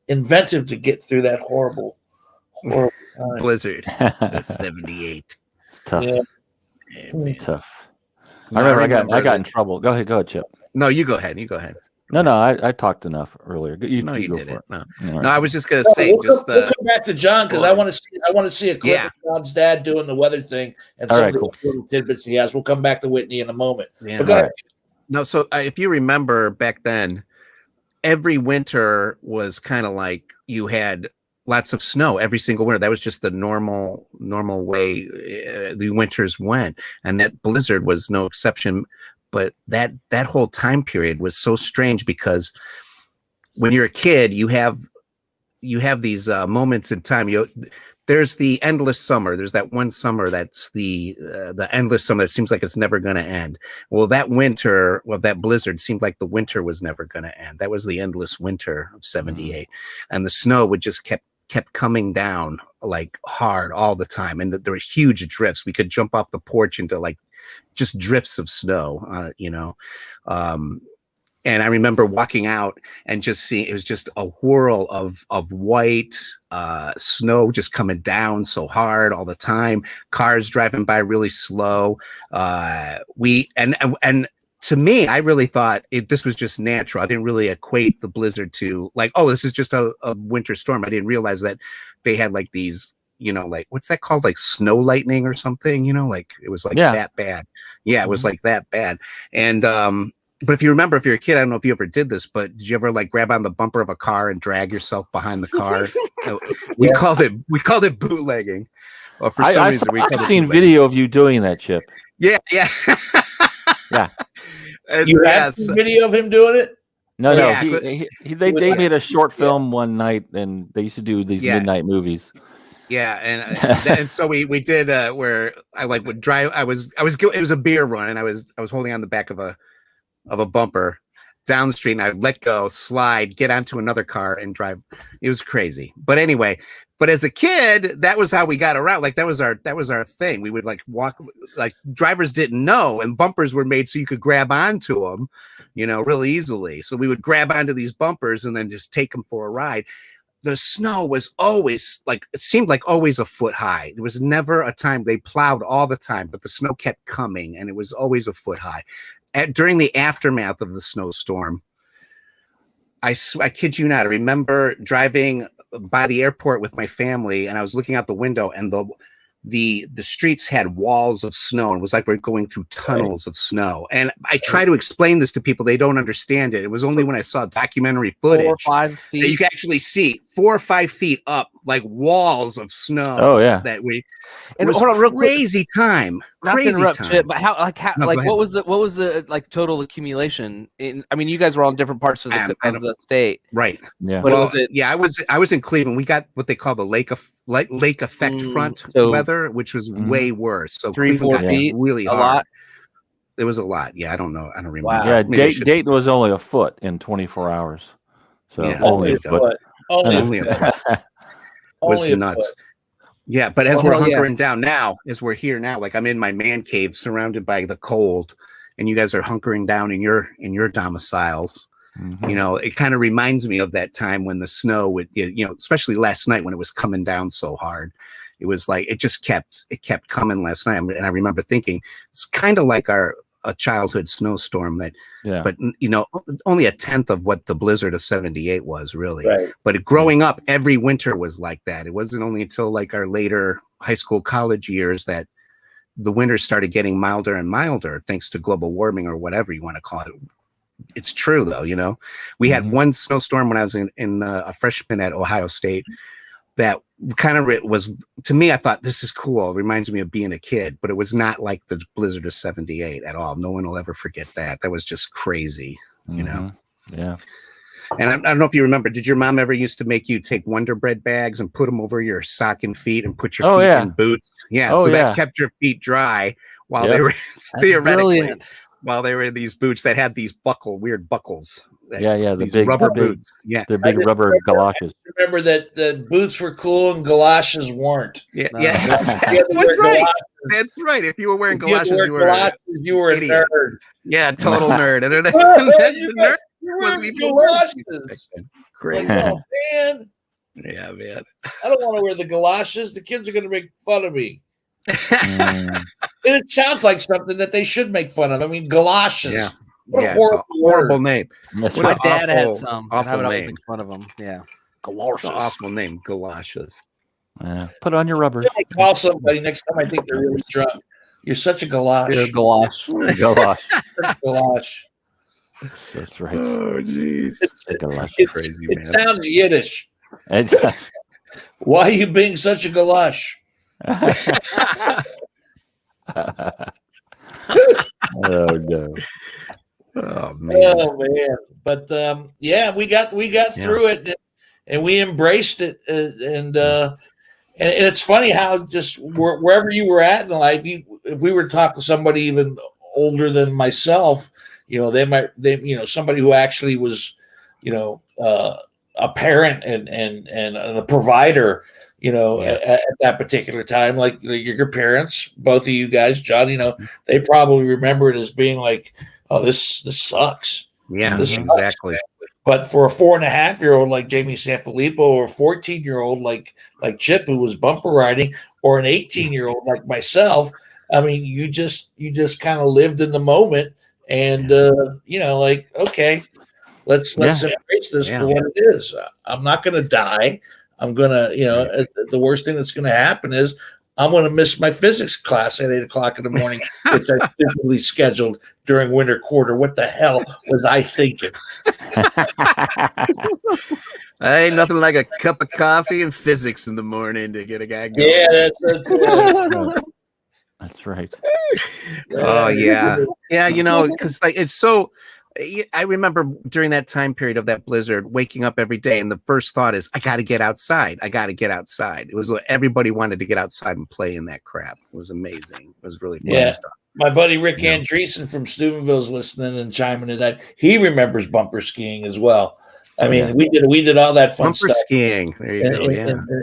inventive to get through that horrible blizzard. The 78. It's tough. Yeah. It's tough. I remember I got in trouble. Go ahead, Chip. No, you go ahead. No, I talked enough earlier. You didn't. No, I was just gonna say. We'll come back to John because I want to see a clip of John's dad doing the weather thing and some of the little tidbits he has. We'll come back to Whitney in a moment. Yeah. But go ahead. No, so if you remember back then, every winter was kind of like you had lots of snow every single winter. That was just the normal way the winters went, and that blizzard was no exception. But that whole time period was so strange because when you're a kid, you have these moments in time. There's the endless summer. There's that one summer that's the endless summer. It seems like it's never going to end. Well, that winter, that blizzard seemed like the winter was never going to end. That was the endless winter of '78, and the snow would just kept coming down like hard all the time, and there were huge drifts. We could jump off the porch into like just drifts of snow, and I remember walking out and just seeing, it was just a whirl of white snow just coming down so hard all the time. Cars driving by really slow. And to me, I really thought this was just natural. I didn't really equate the blizzard to like, oh, this is just a winter storm. I didn't realize that they had like these, like, what's that called? Like snow lightning or something, like it was like that bad. Yeah, it was like that bad. And, but if you remember, if you're a kid, I don't know if you ever did this, but did you ever like grab on the bumper of a car and drag yourself behind the car? We called it bootlegging. Or for some reason, I've seen video of you doing that, Chip. Yeah. Yeah. You have seen video of him doing it? No. They made a short film one night, and they used to do these midnight movies. Yeah, and so we did where I like would drive. It was a beer run, and I was holding on the back of a bumper down the street, and I'd let go, slide, get onto another car, and drive. It was crazy. But anyway, as a kid, that was how we got around. Like that was our thing. We would like walk, like drivers didn't know, and bumpers were made so you could grab onto them, really easily. So we would grab onto these bumpers and then just take them for a ride. The snow was always like, it seemed like always a foot high. There was never a time they plowed all the time, but the snow kept coming, and it was always a foot high. During the aftermath of the snowstorm, I kid you not, I remember driving by the airport with my family, and I was looking out the window, and the streets had walls of snow, and it was like we're going through tunnels of snow. And I try to explain this to people, they don't understand it. It was only when I saw documentary footage 4 or 5 feet that you can actually see 4 or 5 feet up, like walls of snow. Oh yeah, that we. And it was hold on, real crazy quick. time. Not Crazy to interrupt, time. Chip, but what was the like total accumulation? I mean, you guys were all in different parts of the state, right? Yeah. But was it? Yeah, I was in Cleveland. We got what they call the lake effect front weather, which was way worse. So 3-4 feet, really a hard. lot. It was a lot. Yeah, I don't know. I don't remember. Wow. Yeah, Dayton was only a foot in 24 hours. So only a foot. Only a foot. Was nuts. Yeah, but as we're hunkering down now, as we're here now, like I'm in my man cave surrounded by the cold, and you guys are hunkering down in your domiciles. Mm-hmm. It kind of reminds me of that time when the snow would, especially last night when it was coming down so hard. It was like it kept coming last night, and I remember thinking it's kind of like a childhood snowstorm but only a tenth of what the blizzard of '78 was really. Right. But growing up, every winter was like that. It wasn't only until like our later high school, college years that the winters started getting milder and milder, thanks to global warming or whatever you want to call it. It's true though, we had one snowstorm when I was in a freshman at Ohio State that kind of was, to me, I thought this is cool. It reminds me of being a kid, but it was not like the blizzard of '78 at all. No one will ever forget that. That was just crazy, Yeah. And I don't know if you remember, did your mom ever used to make you take Wonder Bread bags and put them over your stocking feet and put your feet in boots? Yeah. That kept your feet dry while they were theoretically, while they were in these boots that had these weird buckles. The big rubber boots. Yeah, the big rubber galoshes. Remember that the boots were cool and galoshes weren't. Yeah, that's right. That's right. If you were wearing galoshes, you were a nerd. Yeah, total nerd. And nerd wasn't even galoshes. Crazy. Like, oh, man. Yeah, man. I don't want to wear the galoshes. The kids are going to make fun of me. And it sounds like something that they should make fun of. I mean, galoshes. Yeah. What a horrible name. My dad had some. Awful name. Make fun of them. Yeah. Galoshes. Awful name. Galoshes. Put on your rubbers. I call somebody next time I think they're really drunk. You're such a galosh. You're a galosh. Galosh. Galosh. That's right. Oh, jeez. Crazy, man. It sounds Yiddish. Why are you being such a galosh? Oh no. Oh man. But yeah, we got through it, and we embraced it, and it's funny how just wherever you were at in life, if we were to talk to somebody even older than myself, they somebody who actually was, a parent and a provider, at that particular time, like your parents, both of you guys, John, they probably remember it as being like, oh, this sucks. Yeah, this exactly. Sucks. But for a 4.5-year-old like Jamie Sanfilippo, or a 14-year-old like Chip, who was bumper riding, or an 18-year-old like myself, I mean, you just kind of lived in the moment, and like, okay, let's embrace this for what it is. I'm not going to die. I'm going to, the worst thing that's going to happen is I'm going to miss my physics class at 8:00 in the morning, which I typically scheduled during winter quarter. What the hell was I thinking? Ain't nothing like a cup of coffee and physics in the morning to get a guy going. Yeah, that's right. Oh yeah, because like it's so. I remember during that time period of that blizzard, waking up every day, and the first thought is, I got to get outside. I got to get outside. It was like everybody wanted to get outside and play in that crap. It was amazing. It was really fun stuff. My buddy Rick Andreessen from Steubenville's listening and chiming in that he remembers bumper skiing as well. I mean, we did all that fun bumper stuff skiing. There you go.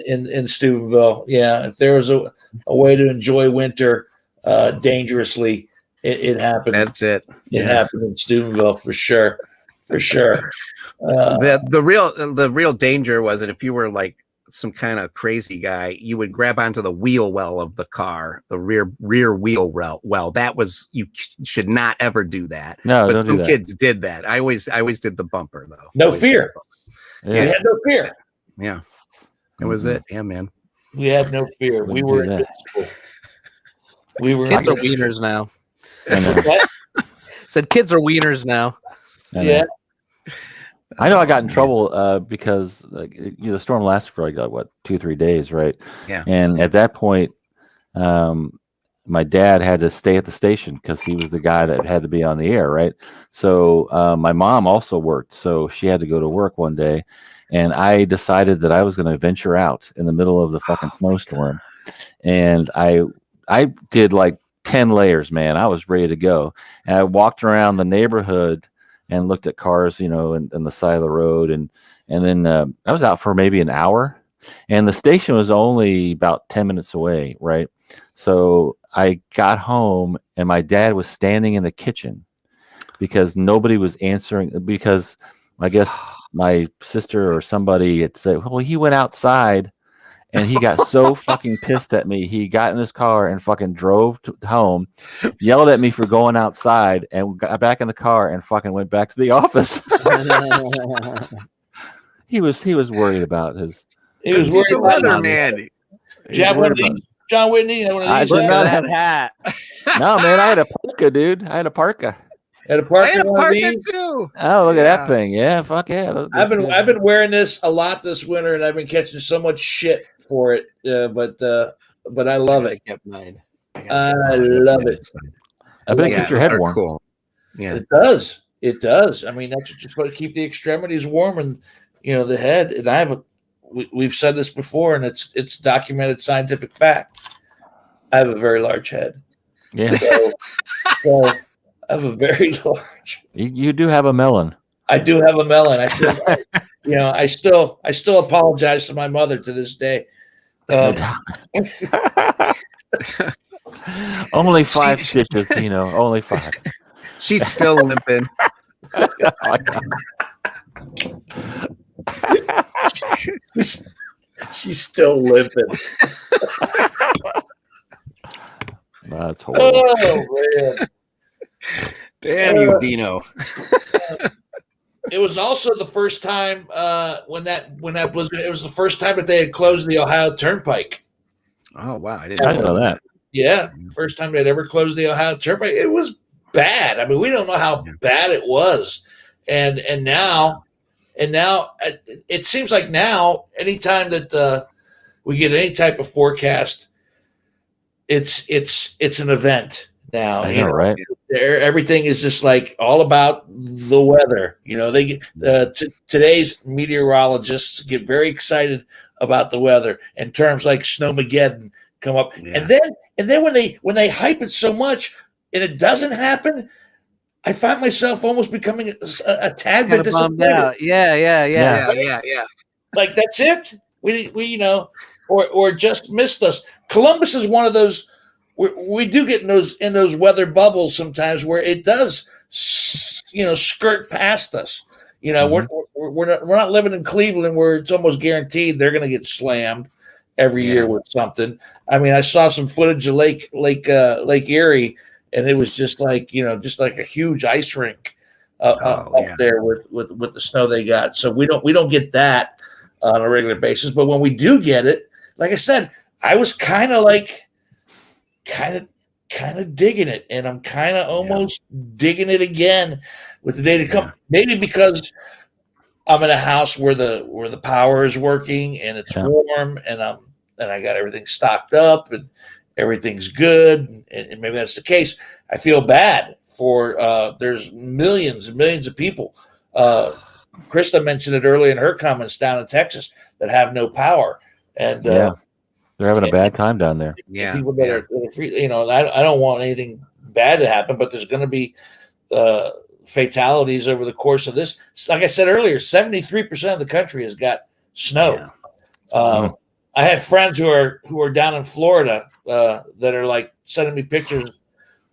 In Steubenville. Yeah, if there was a way to enjoy winter dangerously, it happened. That's it. It happened in Steubenville for sure. The real danger was that if you were like some kind of crazy guy, you would grab onto the wheel well of the car, the rear wheel well. That was, you should not ever do that. No, but some kids did that. I always did the bumper though. No fear. Yeah. We had no fear. Yeah, that was it. Yeah, man. We had no fear. We were invincible. Kids are wieners now. Said kids are wieners now. Yeah. I know I got in trouble because the storm lasted for like 2-3 days, right? Yeah. And at that point, my dad had to stay at the station because he was the guy that had to be on the air, right? So my mom also worked, so she had to go to work one day, and I decided that I was going to venture out in the middle of the fucking snowstorm, and I did like 10 layers, man. I was ready to go, and I walked around the neighborhood and looked at cars, and the side of the road. And then I was out for maybe an hour, and the station was only about 10 minutes away. Right. So I got home, and my dad was standing in the kitchen because nobody was answering, because I guess my sister or somebody had said, well, he went outside, and he got so fucking pissed at me. He got in his car and fucking drove home, yelled at me for going outside, and got back in the car and fucking went back to the office. He was worried about his. He was worried about weatherman. John Whitney. I didn't know that hat. No, man, I had a parka, dude. I had a parka. At a park, I had a parka too. Oh, look at that thing! Yeah, fuck yeah. I've been wearing this a lot this winter, and I've been catching so much shit for it. But I love it. I kept mine. I love it. I bet it keeps your head warm. Cool. Yeah, it does. It does. I mean, that's what you're supposed to keep the extremities warm, and the head. And we've said this before, and it's documented scientific fact. I have a very large head. Yeah. So I have a very large. You do have a melon. I do have a melon. I still apologize to my mother to this day. Only 5 stitches, only 5. She's still limping. She's still limping. That's horrible. Oh man. Damn you, Dino. It was also the first time when that blizzard. It was the first time that they had closed the Ohio Turnpike. Oh wow, I didn't know that. Yeah, first time they'd ever closed the Ohio Turnpike. It was bad. I mean, we don't know how bad it was, and now it seems like now anytime that we get any type of forecast, it's an event now. I know, right? Everything is just like all about the weather. They today's meteorologists get very excited about the weather, and terms like Snowmageddon come up, and then when they hype it so much and it doesn't happen, I find myself almost becoming a tad bit disappointed. Out. Yeah. Like, that's it. We or just missed us. Columbus is one of those. We do get in those weather bubbles sometimes where it does, skirt past us. We're not living in Cleveland where it's almost guaranteed they're going to get slammed every year with something. I mean, I saw some footage of Lake Erie, and it was just like a huge ice rink up there with the snow they got. So we don't get that on a regular basis. But when we do get it, like I said, I was kind of digging it, and I'm kind of almost digging it again with the day to come. Maybe because I'm in a house where the power is working and it's warm, and I got everything stocked up and everything's good, and maybe that's the case. I feel bad for there's millions and millions of people. Krista mentioned it earlier in her comments down in Texas that have no power, and they're having a bad time down there. Yeah, people that are free, I don't want anything bad to happen, but there's going to be fatalities over the course of this. Like I said earlier, 73% of the country has got snow. I have friends who are down in Florida that are like sending me pictures.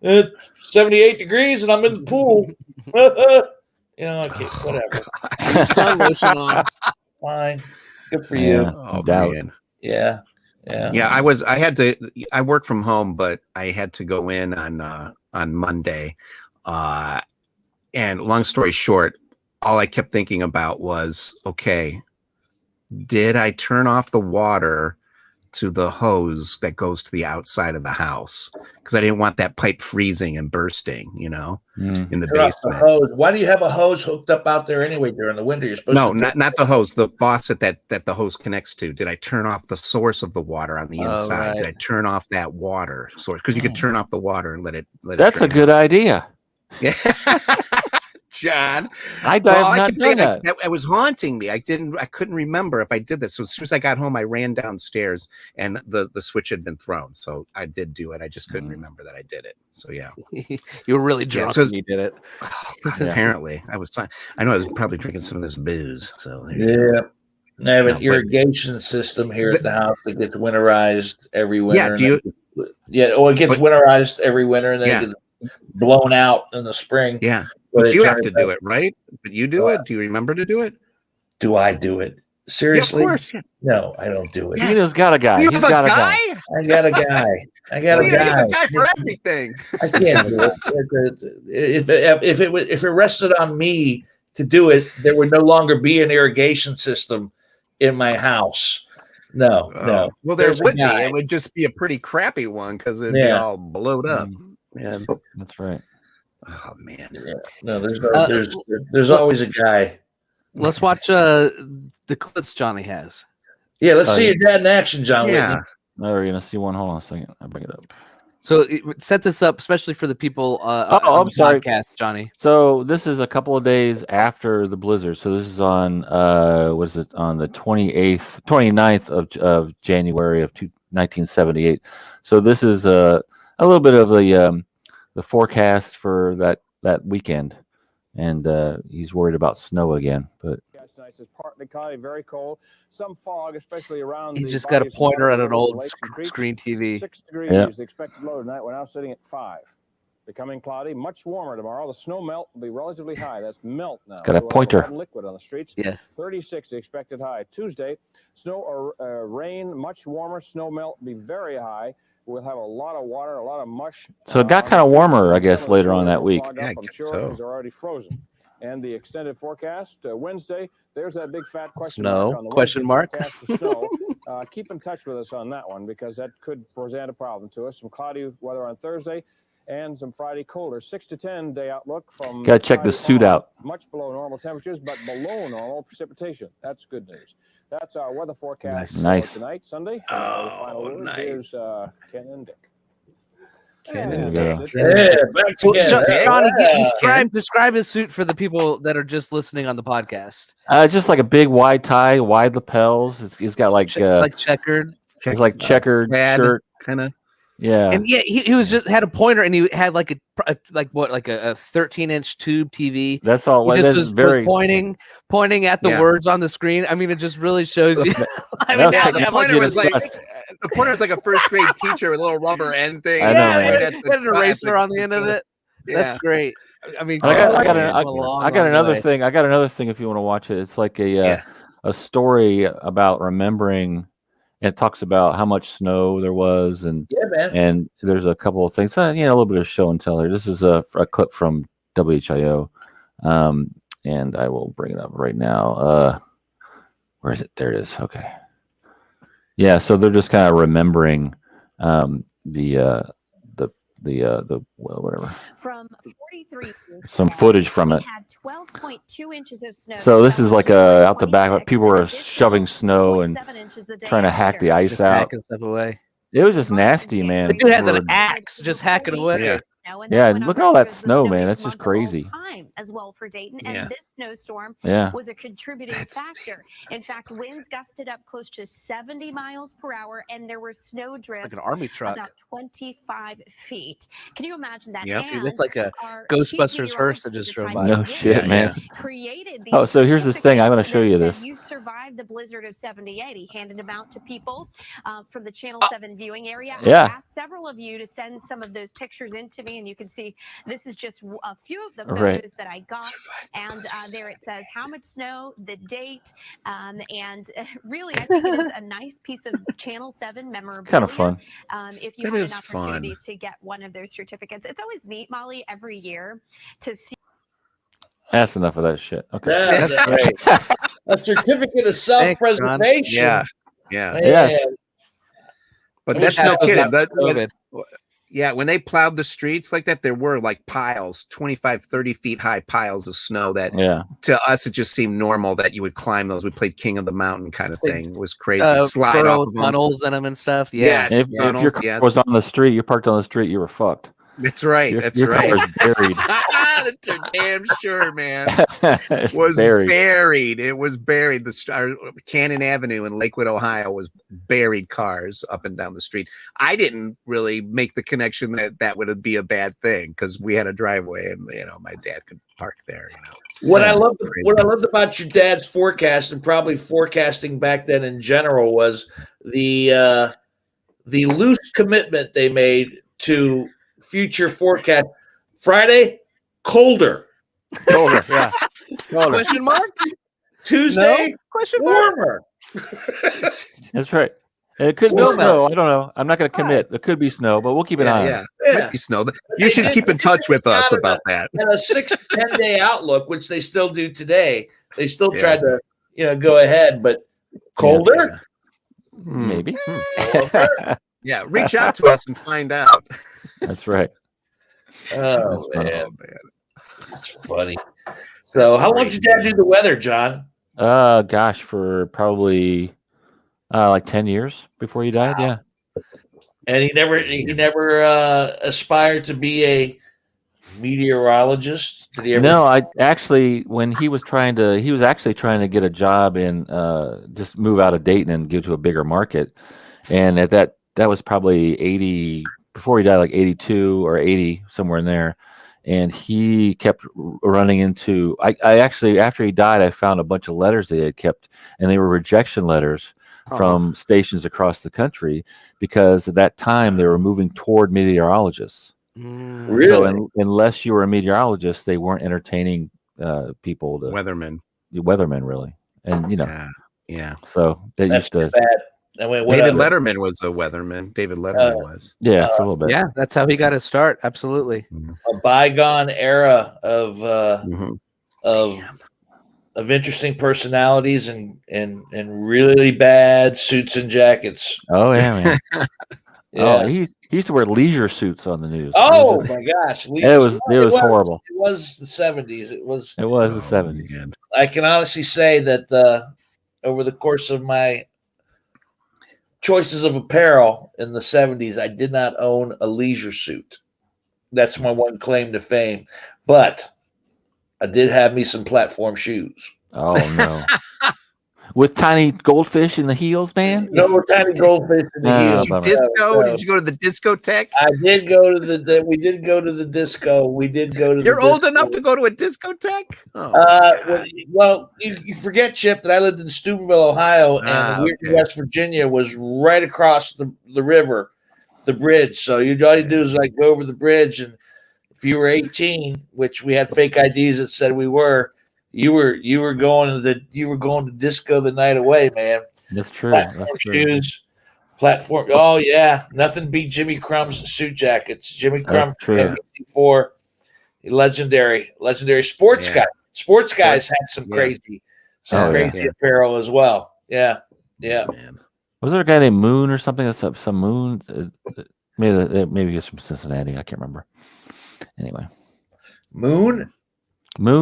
78 degrees and I'm in the pool. Okay, whatever. Sun lotion on. Fine. Good for you. Oh, man. Yeah. I work from home, but I had to go in on Monday. And long story short, all I kept thinking about was, okay, did I turn off the water to the hose that goes to the outside of the house? Because I didn't want that pipe freezing and bursting, in the basement. The Why do you have a hose hooked up out there anyway during the winter? You're supposed to not the hose, the faucet that the hose connects to. Did I turn off the source of the water on the inside? Right. Did I turn off that water source? Because you could turn off the water and let it. That's a good idea. Yeah. John, I have not done that. It was haunting me. I couldn't remember if I did this. So as soon as I got home, I ran downstairs and the switch had been thrown. So I did do it. I just couldn't remember that I did it. So yeah, you were really drunk when you did it. Apparently, I was probably drinking some of this booze. So I have an irrigation system here at the house that gets winterized every winter. It gets winterized every winter and then it gets blown out in the spring. Yeah. But you have to do it, right? But you do it. Do you remember to do it? Do I do it? Seriously? Yeah, of course. No, I don't do it. Dino's got a guy. He's got a guy? I got a guy. I got a guy. You have a guy for everything. I can't do it. If it rested on me to do it, there would no longer be an irrigation system in my house. No. Well, there would be. It would just be a pretty crappy one because it'd be all blowed up. Yeah, that's right. Oh man! Yeah. No, there's always a guy. Let's watch the clips Johnny has. Yeah, let's see your dad in action, John. Yeah. No, we're gonna see one. Hold on a second. I'll bring it up. So set this up, especially for the people. I'm the sorry, podcast, Johnny. So this is a couple of days after the blizzard. So this is on on the 29th of January of 1978. So this is a little bit of the forecast for that weekend, and he's worried about snow again. But it's partly cloudy, very cold. Some fog, especially around. He's just got a pointer at an old screen TV. 6 degrees is the expected low tonight. We're now sitting at 5. Becoming cloudy, much warmer tomorrow. The snow melt will be relatively high. That's melt now. Got a pointer. Liquid on the streets. Yeah. 36 the expected high. Tuesday, snow or rain, much warmer. Snow melt will be very high. We'll have a lot of water, a lot of mush. So it got kind of warmer, I guess, later on that week. Yeah, I guess so. They're already frozen. And the extended forecast, Wednesday, there's that big fat question mark. On the question mark? Snow. Keep in touch with us on that one because that could present a problem to us. Some cloudy weather on Thursday. and some Friday colder. 6 to 10 day outlook from. Gotta check the suit out. Much below normal temperatures, but below normal precipitation. That's good news. That's our weather forecast Nice. for tonight, Sunday. The final word. Nice. Here's Ken and Dick. Ken and Dick. Yeah, back So, again. Johnny, Yeah. describe his suit for the people that are just listening on the podcast. Just like a big wide tie, wide lapels. He's got like Checkered. it's like checkered shirt. Kind of. Yeah. And yeah, he was just had a pointer, and he had like a 13-inch tube TV. That's all. He just that's was pointing at the Yeah. words on the screen. I mean, it just really shows you. I That mean, was now like- they The have like pointer was like discuss. the pointer was like a first grade teacher with a little rubber end thing. I know, yeah, man. with At the an eraser classic. on the end of it. That's great. I mean, I got I got another thing. I got another thing. If you want to watch it, it's like a story about remembering. And it talks about how much snow there was, and Yeah, man. and there's a couple of things. A little bit of show and tell here. This is a clip from WHIO, and I will bring it up right now. Where is it? There it is. Okay. Yeah. So they're just kind of remembering the whatever. From 43 Some footage from it. had 12.2 inches of snow. So this is like out the back. People were shoving snow and 0.7 inches the day trying to hack after. the ice just out. hacking stuff away. It was just nasty, man. The dude has For- an axe, just hacking away. Yeah. Yeah, look at all that snow, man. That's just crazy. As well for Dayton, Yeah. and this snowstorm Yeah. was a contributing That's factor. In fact, winds gusted up close to 70 miles per hour, and there were snow Like drifts an army truck. about 25 feet. Can you imagine that? Yep. Dude, that's like a Our Ghostbusters chief hearse that meteorologist just at the drove time, by. No Daniel shit, Rye, man. created these Oh, so here's this thing. I'm going to show you certificates this. that you survived the blizzard of 78. He handed them out to people from the Channel 7 viewing area. Yeah. I asked several of you to send some of those pictures in to me, and you can see this is just a few of the photos Right. that I got. And there it says how much snow, the date, and really, I think it is a nice piece of Channel 7 memorabilia. Kind of fun. If you It have is an opportunity fun. to get one of those certificates, it's always neat, Molly, every year to see. That's enough of that shit. Okay. That's great. A certificate of self-preservation. Yeah. Yeah. Yeah. But I that's wish no that was kidding. after COVID. Yeah, when they plowed the streets like that, there were like piles, 25, 30 feet high piles of snow that Yeah. to us it just seemed normal that you would climb those. We played King of the Mountain kind of It's like, thing. It was crazy. Slide burrow off of them. tunnels in them and stuff. Yeah. Yes. If your Tunnels, car yes. was on the street, you parked on the street, you were fucked. That's right. Your, That's your right. car was buried. That's for damn sure, man. It's Was buried. buried. It was buried. Cannon Avenue in Lakewood, Ohio, was buried cars up and down the street. I didn't really make the connection that that would be a bad thing because we had a driveway and my dad could park there. What I Yeah, loved, crazy. what I loved about your dad's forecast, and probably forecasting back then in general, was the loose commitment they made to future forecast. Friday, colder. Colder, yeah. Colder. Question mark? Tuesday, Question mark? warmer. That's right. And it could be Snow snow. I don't know. I'm not going to commit. It could be snow, but we'll keep an eye on it. Yeah. Yeah. Might be snow. You should keep in touch with us about that. And a 6 to 10 day outlook, which they still do today. They still Yeah. tried to, go ahead, but colder. Maybe. Yeah, reach out to us and find out. That's right. Oh That's man, Oh, man. that's funny. So, how long did your dad do the weather, John? Gosh, for probably like 10 years before he died. Yeah. And he never aspired to be a meteorologist. Did he ever? No, I actually, when he was actually trying to get a job in, just move out of Dayton and go to a bigger market. And at that was probably 80, before he died, like 82 or 80, somewhere in there. And he kept running into, I actually, after he died, I found a bunch of letters they had kept, and they were rejection letters from stations across the country, because at that time they were moving toward meteorologists. Really? So unless you were a meteorologist, they weren't entertaining people, Weatherman. weathermen, really. And, Yeah. so they That's used to, bad. I mean, David Letterman was a weatherman. David Letterman was. yeah, for a little bit. Yeah, that's how he got his start. Absolutely. a bygone era of Mhm. of interesting personalities and really bad suits and jackets. Oh, yeah, man. Oh, Yeah. he used to wear leisure suits on the news. Oh my gosh. It was horrible. It was the 70s. It was the 70s. Man. I can honestly say that over the course of my choices of apparel in the 70s, I did not own a leisure suit. That's my one claim to fame. But I did have me some platform shoes. Oh no. With tiny goldfish in the heels, man. No tiny goldfish in the heels. Did you disco? No. Did you go to the discotheque? I did go to the. We did go to the disco. We did go to. You're the old disco. enough to go to a discotheque? Oh, well, you forget, Chip, that I lived in Steubenville, Ohio, and okay. West Virginia was right across the river, the bridge. So all you do is like go over the bridge, and if you were 18, which we had fake IDs that said we were, you were going to disco the night away, man. That's true. Platform shoes, platform. Oh yeah, nothing beat Jimmy Crumb's suit jackets. Jimmy Crumb for legendary sports guy. Sports guys had some crazy apparel as well. Yeah. Man. Was there a guy named Moon or something? That's some Moon. Maybe he's from Cincinnati. I can't remember. Anyway, Moon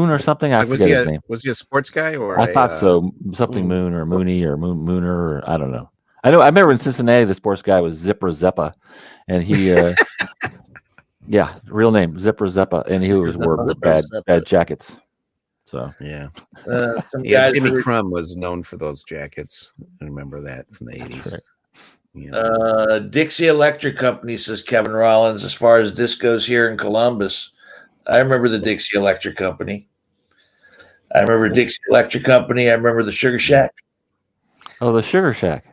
or something. I forget his name. Was he a sports guy or? I thought so. Something Moon or Mooney or Mooner or I don't know. I remember in Cincinnati, the sports guy was Zipper Zeppa, and he, real name Zipper Zeppa, and he wore bad jackets. So yeah, Jimmy Crumb was known for those jackets. I remember that from the 80s. Right. Dixie Electric Company, says Kevin Rollins, as far as discos here in Columbus. I remember the Dixie Electric Company. I remember Dixie Electric Company. I remember the Sugar Shack. Oh, the Sugar Shack.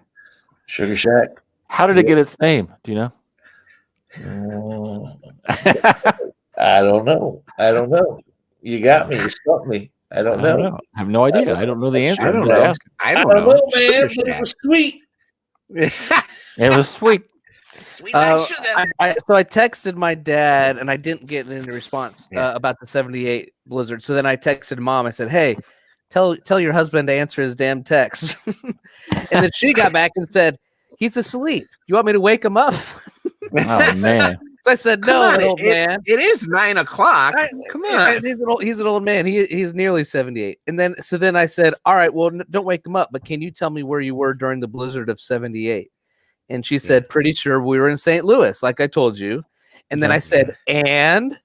Sugar Shack. How did it get its name? Do you know? I don't know. You got me. You stumped me. I don't know. I have no idea. I don't know the answer. I don't know. I don't know, man. But it was sweet. It was sweet. So I texted my dad and I didn't get any response about the 78 blizzard. So then I texted Mom. I said, "Hey, tell your husband to answer his damn text." And then she got back and said, "He's asleep. You want me to wake him up?" Oh man. So I said, "No, old man. It is 9 o'clock. Come on. He's an old man. He's nearly 78." And then I said, "All right, well, don't wake him up, but can you tell me where you were during the blizzard of 78?" And she said, "Pretty sure we were in St. Louis, like I told you." And then I said, and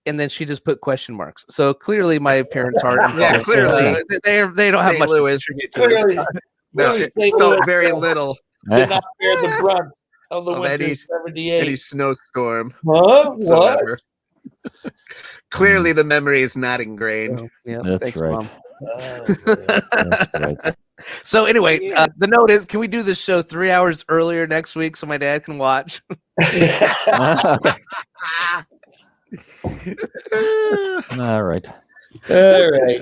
then she just put question marks. So clearly my parents aren't. Clearly. They don't have St. much Louis. to this. No, it felt very little. Did not bear the brunt of the winter of 78. Any snowstorm. What? Clearly the memory is not ingrained. Yeah, that's thanks, right. Mom. That's right. So anyway, the note is, can we do this show 3 hours earlier next week so my dad can watch? All right.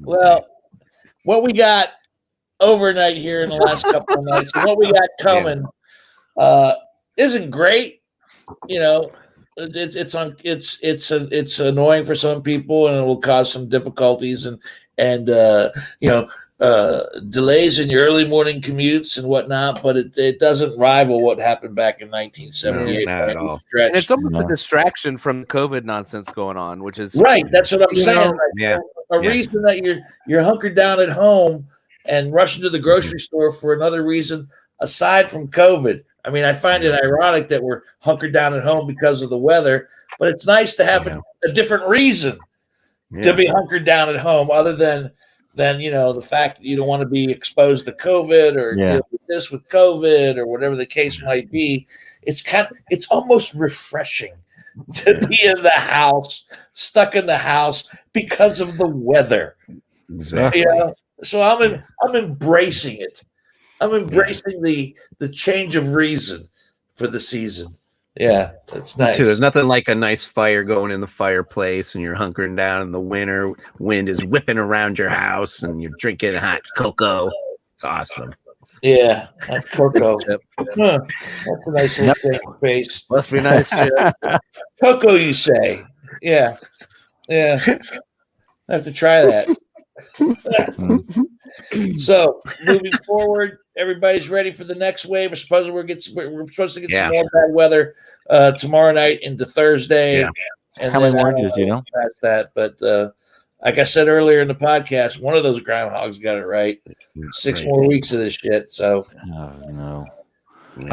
Well, what we got overnight here in the last couple of nights, and what we got coming isn't great. You know, it's annoying for some people, and it will cause some difficulties and delays in your early morning commutes and whatnot, but it doesn't rival what happened back in 1978. No, not at all. And it's almost a distraction from COVID nonsense going on, which is right. That's what I'm saying. Reason that you're hunkered down at home and rushing to the grocery store for another reason aside from COVID. I mean, I find it ironic that we're hunkered down at home because of the weather, but it's nice to have a different reason to be hunkered down at home other than the fact that you don't want to be exposed to COVID or deal with this with COVID or whatever the case might be. It's almost refreshing to be in the house, stuck in the house because of the weather. Exactly. So I'm embracing it. I'm embracing the change of reason for the season. Yeah, that's nice. Too. There's nothing like a nice fire going in the fireplace and you're hunkering down in the winter. Wind is whipping around your house and you're drinking hot cocoa. It's awesome. Yeah, hot cocoa. Huh. That's a nice little thing face. Must be nice, Chip. Cocoa, you say? Yeah. I have to try that. So moving forward, everybody's ready for the next wave. We're supposed to get some more bad weather tomorrow night into Thursday. Yeah. And How many more inches, do you know? Past that, but like I said earlier in the podcast, one of those groundhogs got it right. 6 more weeks of this shit. So, oh, no.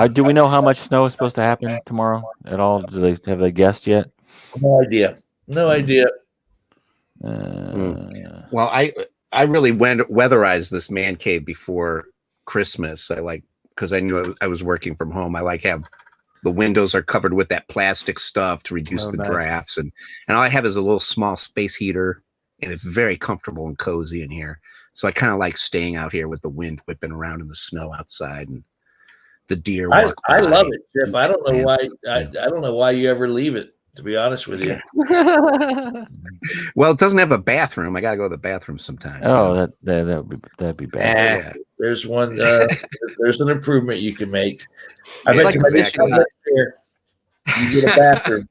Do we know how much snow is supposed to happen tomorrow at all? Have they guessed yet? No idea. No idea. Well, I really weatherized this man cave before Christmas. Because I knew I was working from home. I have the windows are covered with that plastic stuff to reduce the drafts, and all I have is a little small space heater, and it's very comfortable and cozy in here. So I kind of like staying out here with the wind whipping around in the snow outside and the deer walk by. I love it, Chip. I don't know why. I don't know why you ever leave it. To be honest with you. Well, it doesn't have a bathroom. I gotta go to the bathroom sometime. Oh, that'd be bad. Yeah. There's one. There's an improvement you can make. I bet you get a bathroom.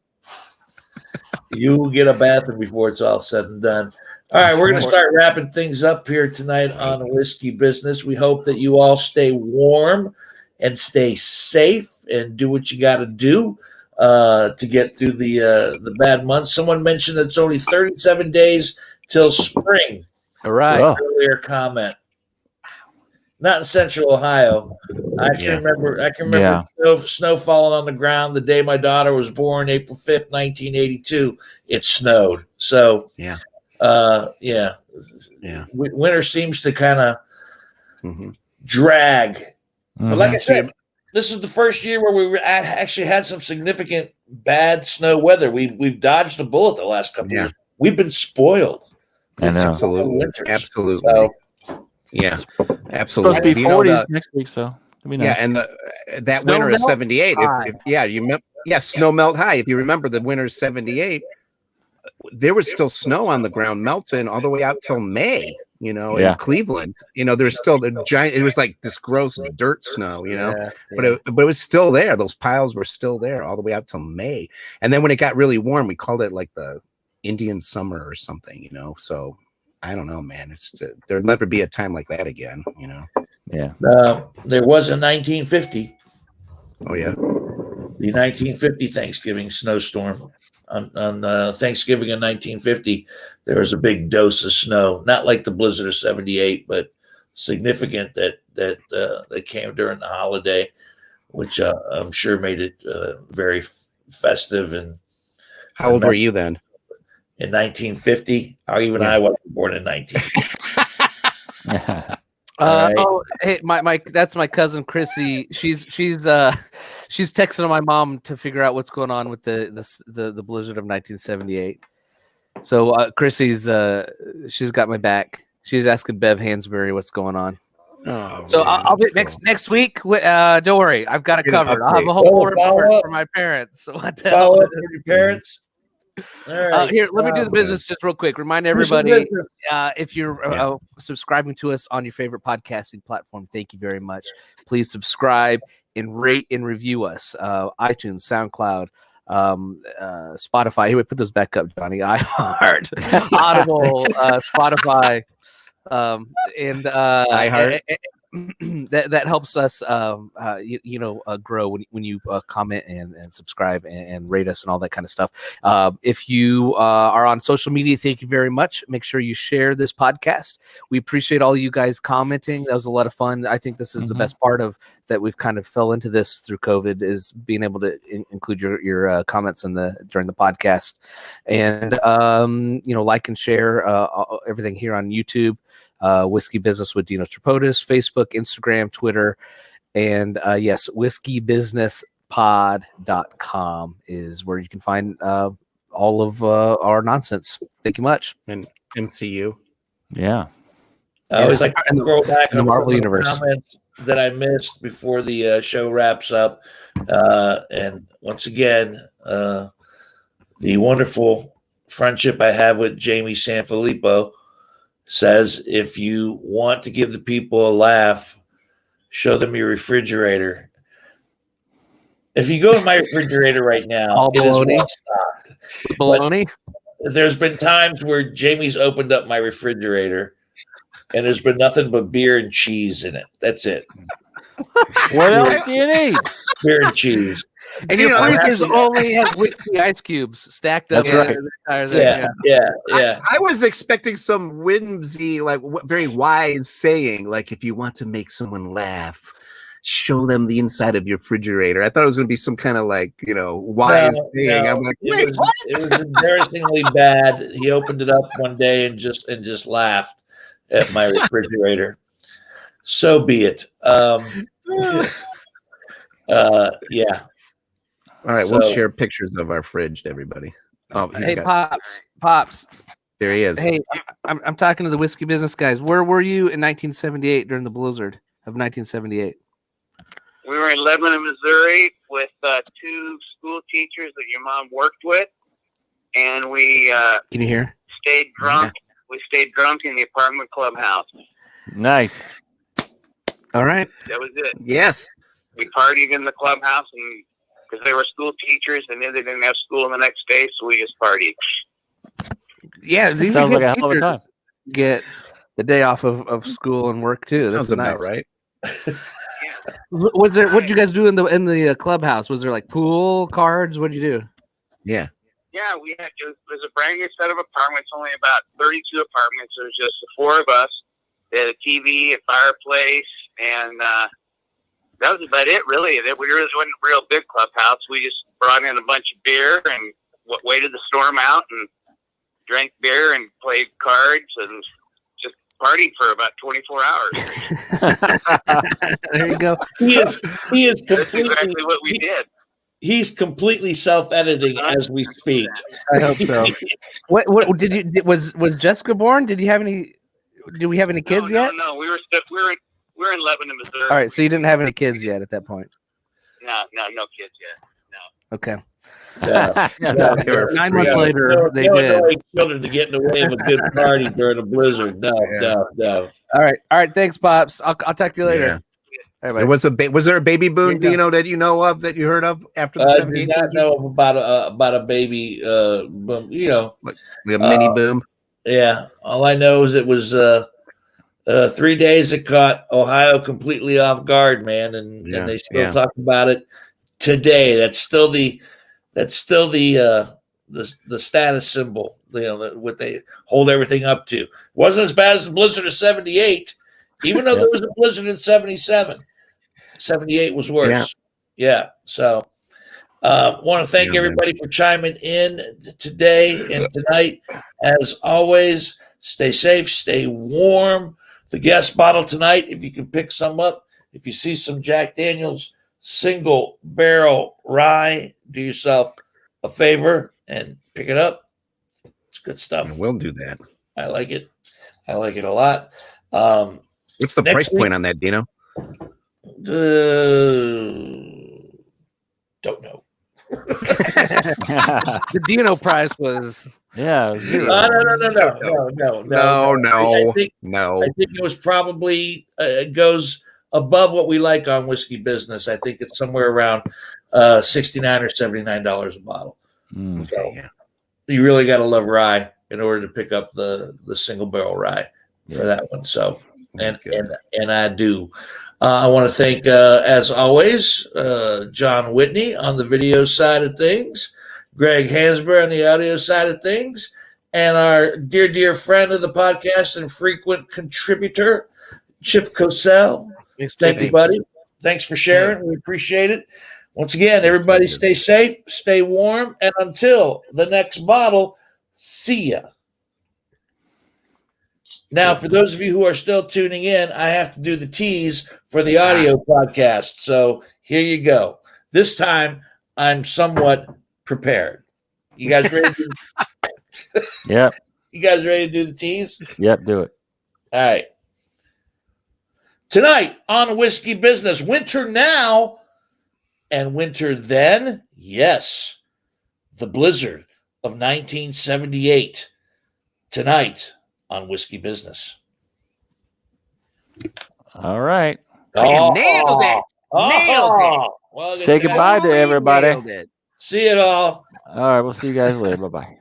You will get a bathroom before it's all said and done. All right, we're going to start wrapping things up here tonight on the Whiskey Business. We hope that you all stay warm and stay safe and do what you got to do to get through the bad months. Someone mentioned that it's only 37 days till spring. All right. Earlier comment. Not in Central Ohio. I can remember snow falling on the ground the day my daughter was born, April 5th, 1982. It snowed. So winter seems to kind of drag. But like I said, this is the first year where we actually had some significant bad snow weather. We've dodged a bullet the last couple of years. We've been spoiled. I know. Absolutely. So, yeah, absolutely. It's supposed to be 40s next week, so it'll be nice. Yeah, and that winter is 78. Snow melt high. If you remember the winter is 78, there was still snow on the ground melting all the way out till May. In Cleveland, there's still the giant. It was like this gross dirt snow, but it was still there. Those piles were still there all the way out till May. And then when it got really warm, we called it like the Indian summer or something, So I don't know, man. There'll never be a time like that again, Yeah. There was a 1950. Oh yeah, the 1950 Thanksgiving snowstorm. On Thanksgiving in 1950, there was a big dose of snow, not like the blizzard of 78, but significant that came during the holiday, which I'm sure made it very festive. And how old were you then? In 1950, I wasn't born in 1950. Right. Oh, hey, that's my cousin Chrissy. She's texting my mom to figure out what's going on with the blizzard of 1978. So Chrissy's she's got my back. She's asking Bev Hansberry what's going on. Oh, so I'll be next week. Don't worry, I've got it covered. I'll have a whole report for my parents. What the hell? Follow up for your parents. All right. Here, let me do the business just real quick. Remind everybody, if you're subscribing to us on your favorite podcasting platform, thank you very much. Please subscribe and rate and review us. iTunes, SoundCloud, Spotify. Here, we put those back up, Johnny. iHeart, Audible, Spotify, and iHeart. that helps us grow when you comment and subscribe and rate us and all that kind of stuff. If you are on social media, thank you very much. Make sure you share this podcast. We appreciate all you guys commenting. That was a lot of fun. I think this is the best part of that. We've kind of fell into this through COVID, is being able to include your comments during the podcast, and like and share everything here on YouTube. Whiskey Business with Dino Tripodis, Facebook, Instagram, Twitter, and yes, whiskeybusinesspod.com is where you can find all of our nonsense. Thank you much. And MCU. Yeah. I always like to scroll back in the Marvel Universe. Comments that I missed before the show wraps up. And once again, the wonderful friendship I have with Jamie Sanfilippo says, if you want to give the people a laugh, show them your refrigerator. If you go in my refrigerator right now, it is well stocked. Baloney. There's been times where Jamie's opened up my refrigerator and there's been nothing but beer and cheese in it. That's it. What else do you need? Beer and cheese. And your Dino, freezers only have whiskey ice cubes stacked up. That's right. the entire thing, Yeah. I was expecting some whimsy, like very wise saying, like if you want to make someone laugh, show them the inside of your refrigerator. I thought it was going to be some kind of like, wise saying. I'm like, wait, what? It was embarrassingly bad. He opened it up one day and just laughed at my refrigerator. So be it. Yeah. All right, we'll share pictures of our fridge to everybody. Oh, Hey, Pops. There he is. Hey, I'm talking to the whiskey business guys. Where were you in 1978 during the blizzard of 1978? We were in Lebanon, Missouri with 2 school teachers that your mom worked with. And we Can you hear? stayed drunk. Yeah. We stayed drunk in the apartment clubhouse. Nice. All right. That was it. Yes. We partied in the clubhouse, and because they were school teachers, and then they didn't have school the next day, so we just partied. Yeah, these Sounds are like a good hell of a time. get the day off of school and work too. Sounds That's about nice. right. Was there? What did you guys do in the clubhouse? Was there like pool, cards? What did you do? Yeah. Yeah, it was a brand new set of apartments, only about 32 apartments. There was just the 4 of us. They had a TV, a fireplace, and that was about it, really. We really wasn't a real big clubhouse. We just brought in a bunch of beer and waited the storm out and drank beer and played cards and just partied for about 24 hours. There you go. He is That's completely exactly what we did. He's completely self-editing as we speak. I hope so. What did you? Was Jessica born? Did you have any? Do we have any kids yet? No. We were in Lebanon, Missouri. All right, so you didn't have any kids yet at that point. No kids yet. No. Okay. Yeah. 9 months later, they did. Children to get in the way of a good party during a blizzard. No. All right. Thanks, Pops. I'll talk to you later. Yeah. All There right, was there a baby boom, Dino, that you know of, that you heard of after the I 78? did not know about a baby boom. Like a mini boom. Yeah. All I know is it was 3 days that caught Ohio completely off guard, man, and they still talk about it today. That's still the status symbol, what they hold everything up to. Wasn't as bad as the blizzard of 78, even though there was a blizzard in 77. 78 was worse. Yeah. So want to thank everybody for chiming in today and tonight. As always, stay safe, stay warm. The guest bottle tonight, if you can pick some up, if you see some Jack Daniels single barrel rye, do yourself a favor and pick it up. It's good stuff. We'll do that. I like it a lot. What's the price point on that, Dino? Don't know. the Dino prize was Yeah. No. No. I think it was probably goes above what we like on Whiskey Business. I think it's somewhere around $69 or $79 a bottle. So you really got to love rye in order to pick up the single barrel rye for that one. So and I do. I want to thank, as always, John Whitney on the video side of things, Greg Hansberry on the audio side of things, and our dear friend of the podcast and frequent contributor, Chip Cosell. Thank you, buddy. Thanks for sharing. We appreciate it. Once again, everybody stay safe, stay warm, and until the next bottle, see ya. Now, for those of you who are still tuning in, I have to do the tease for the audio podcast. So here you go. This time, I'm somewhat prepared. You guys ready? Yep. You guys ready to do the tease? Yep, do it. All right. Tonight on Whiskey Business, winter now and winter then. Yes, the blizzard of 1978. Tonight on Whiskey Business. All right. Nailed it. Nailed it. Well, Say goodbye to everybody. Nailed it. see it all. All right. We'll see you guys later. Bye-bye.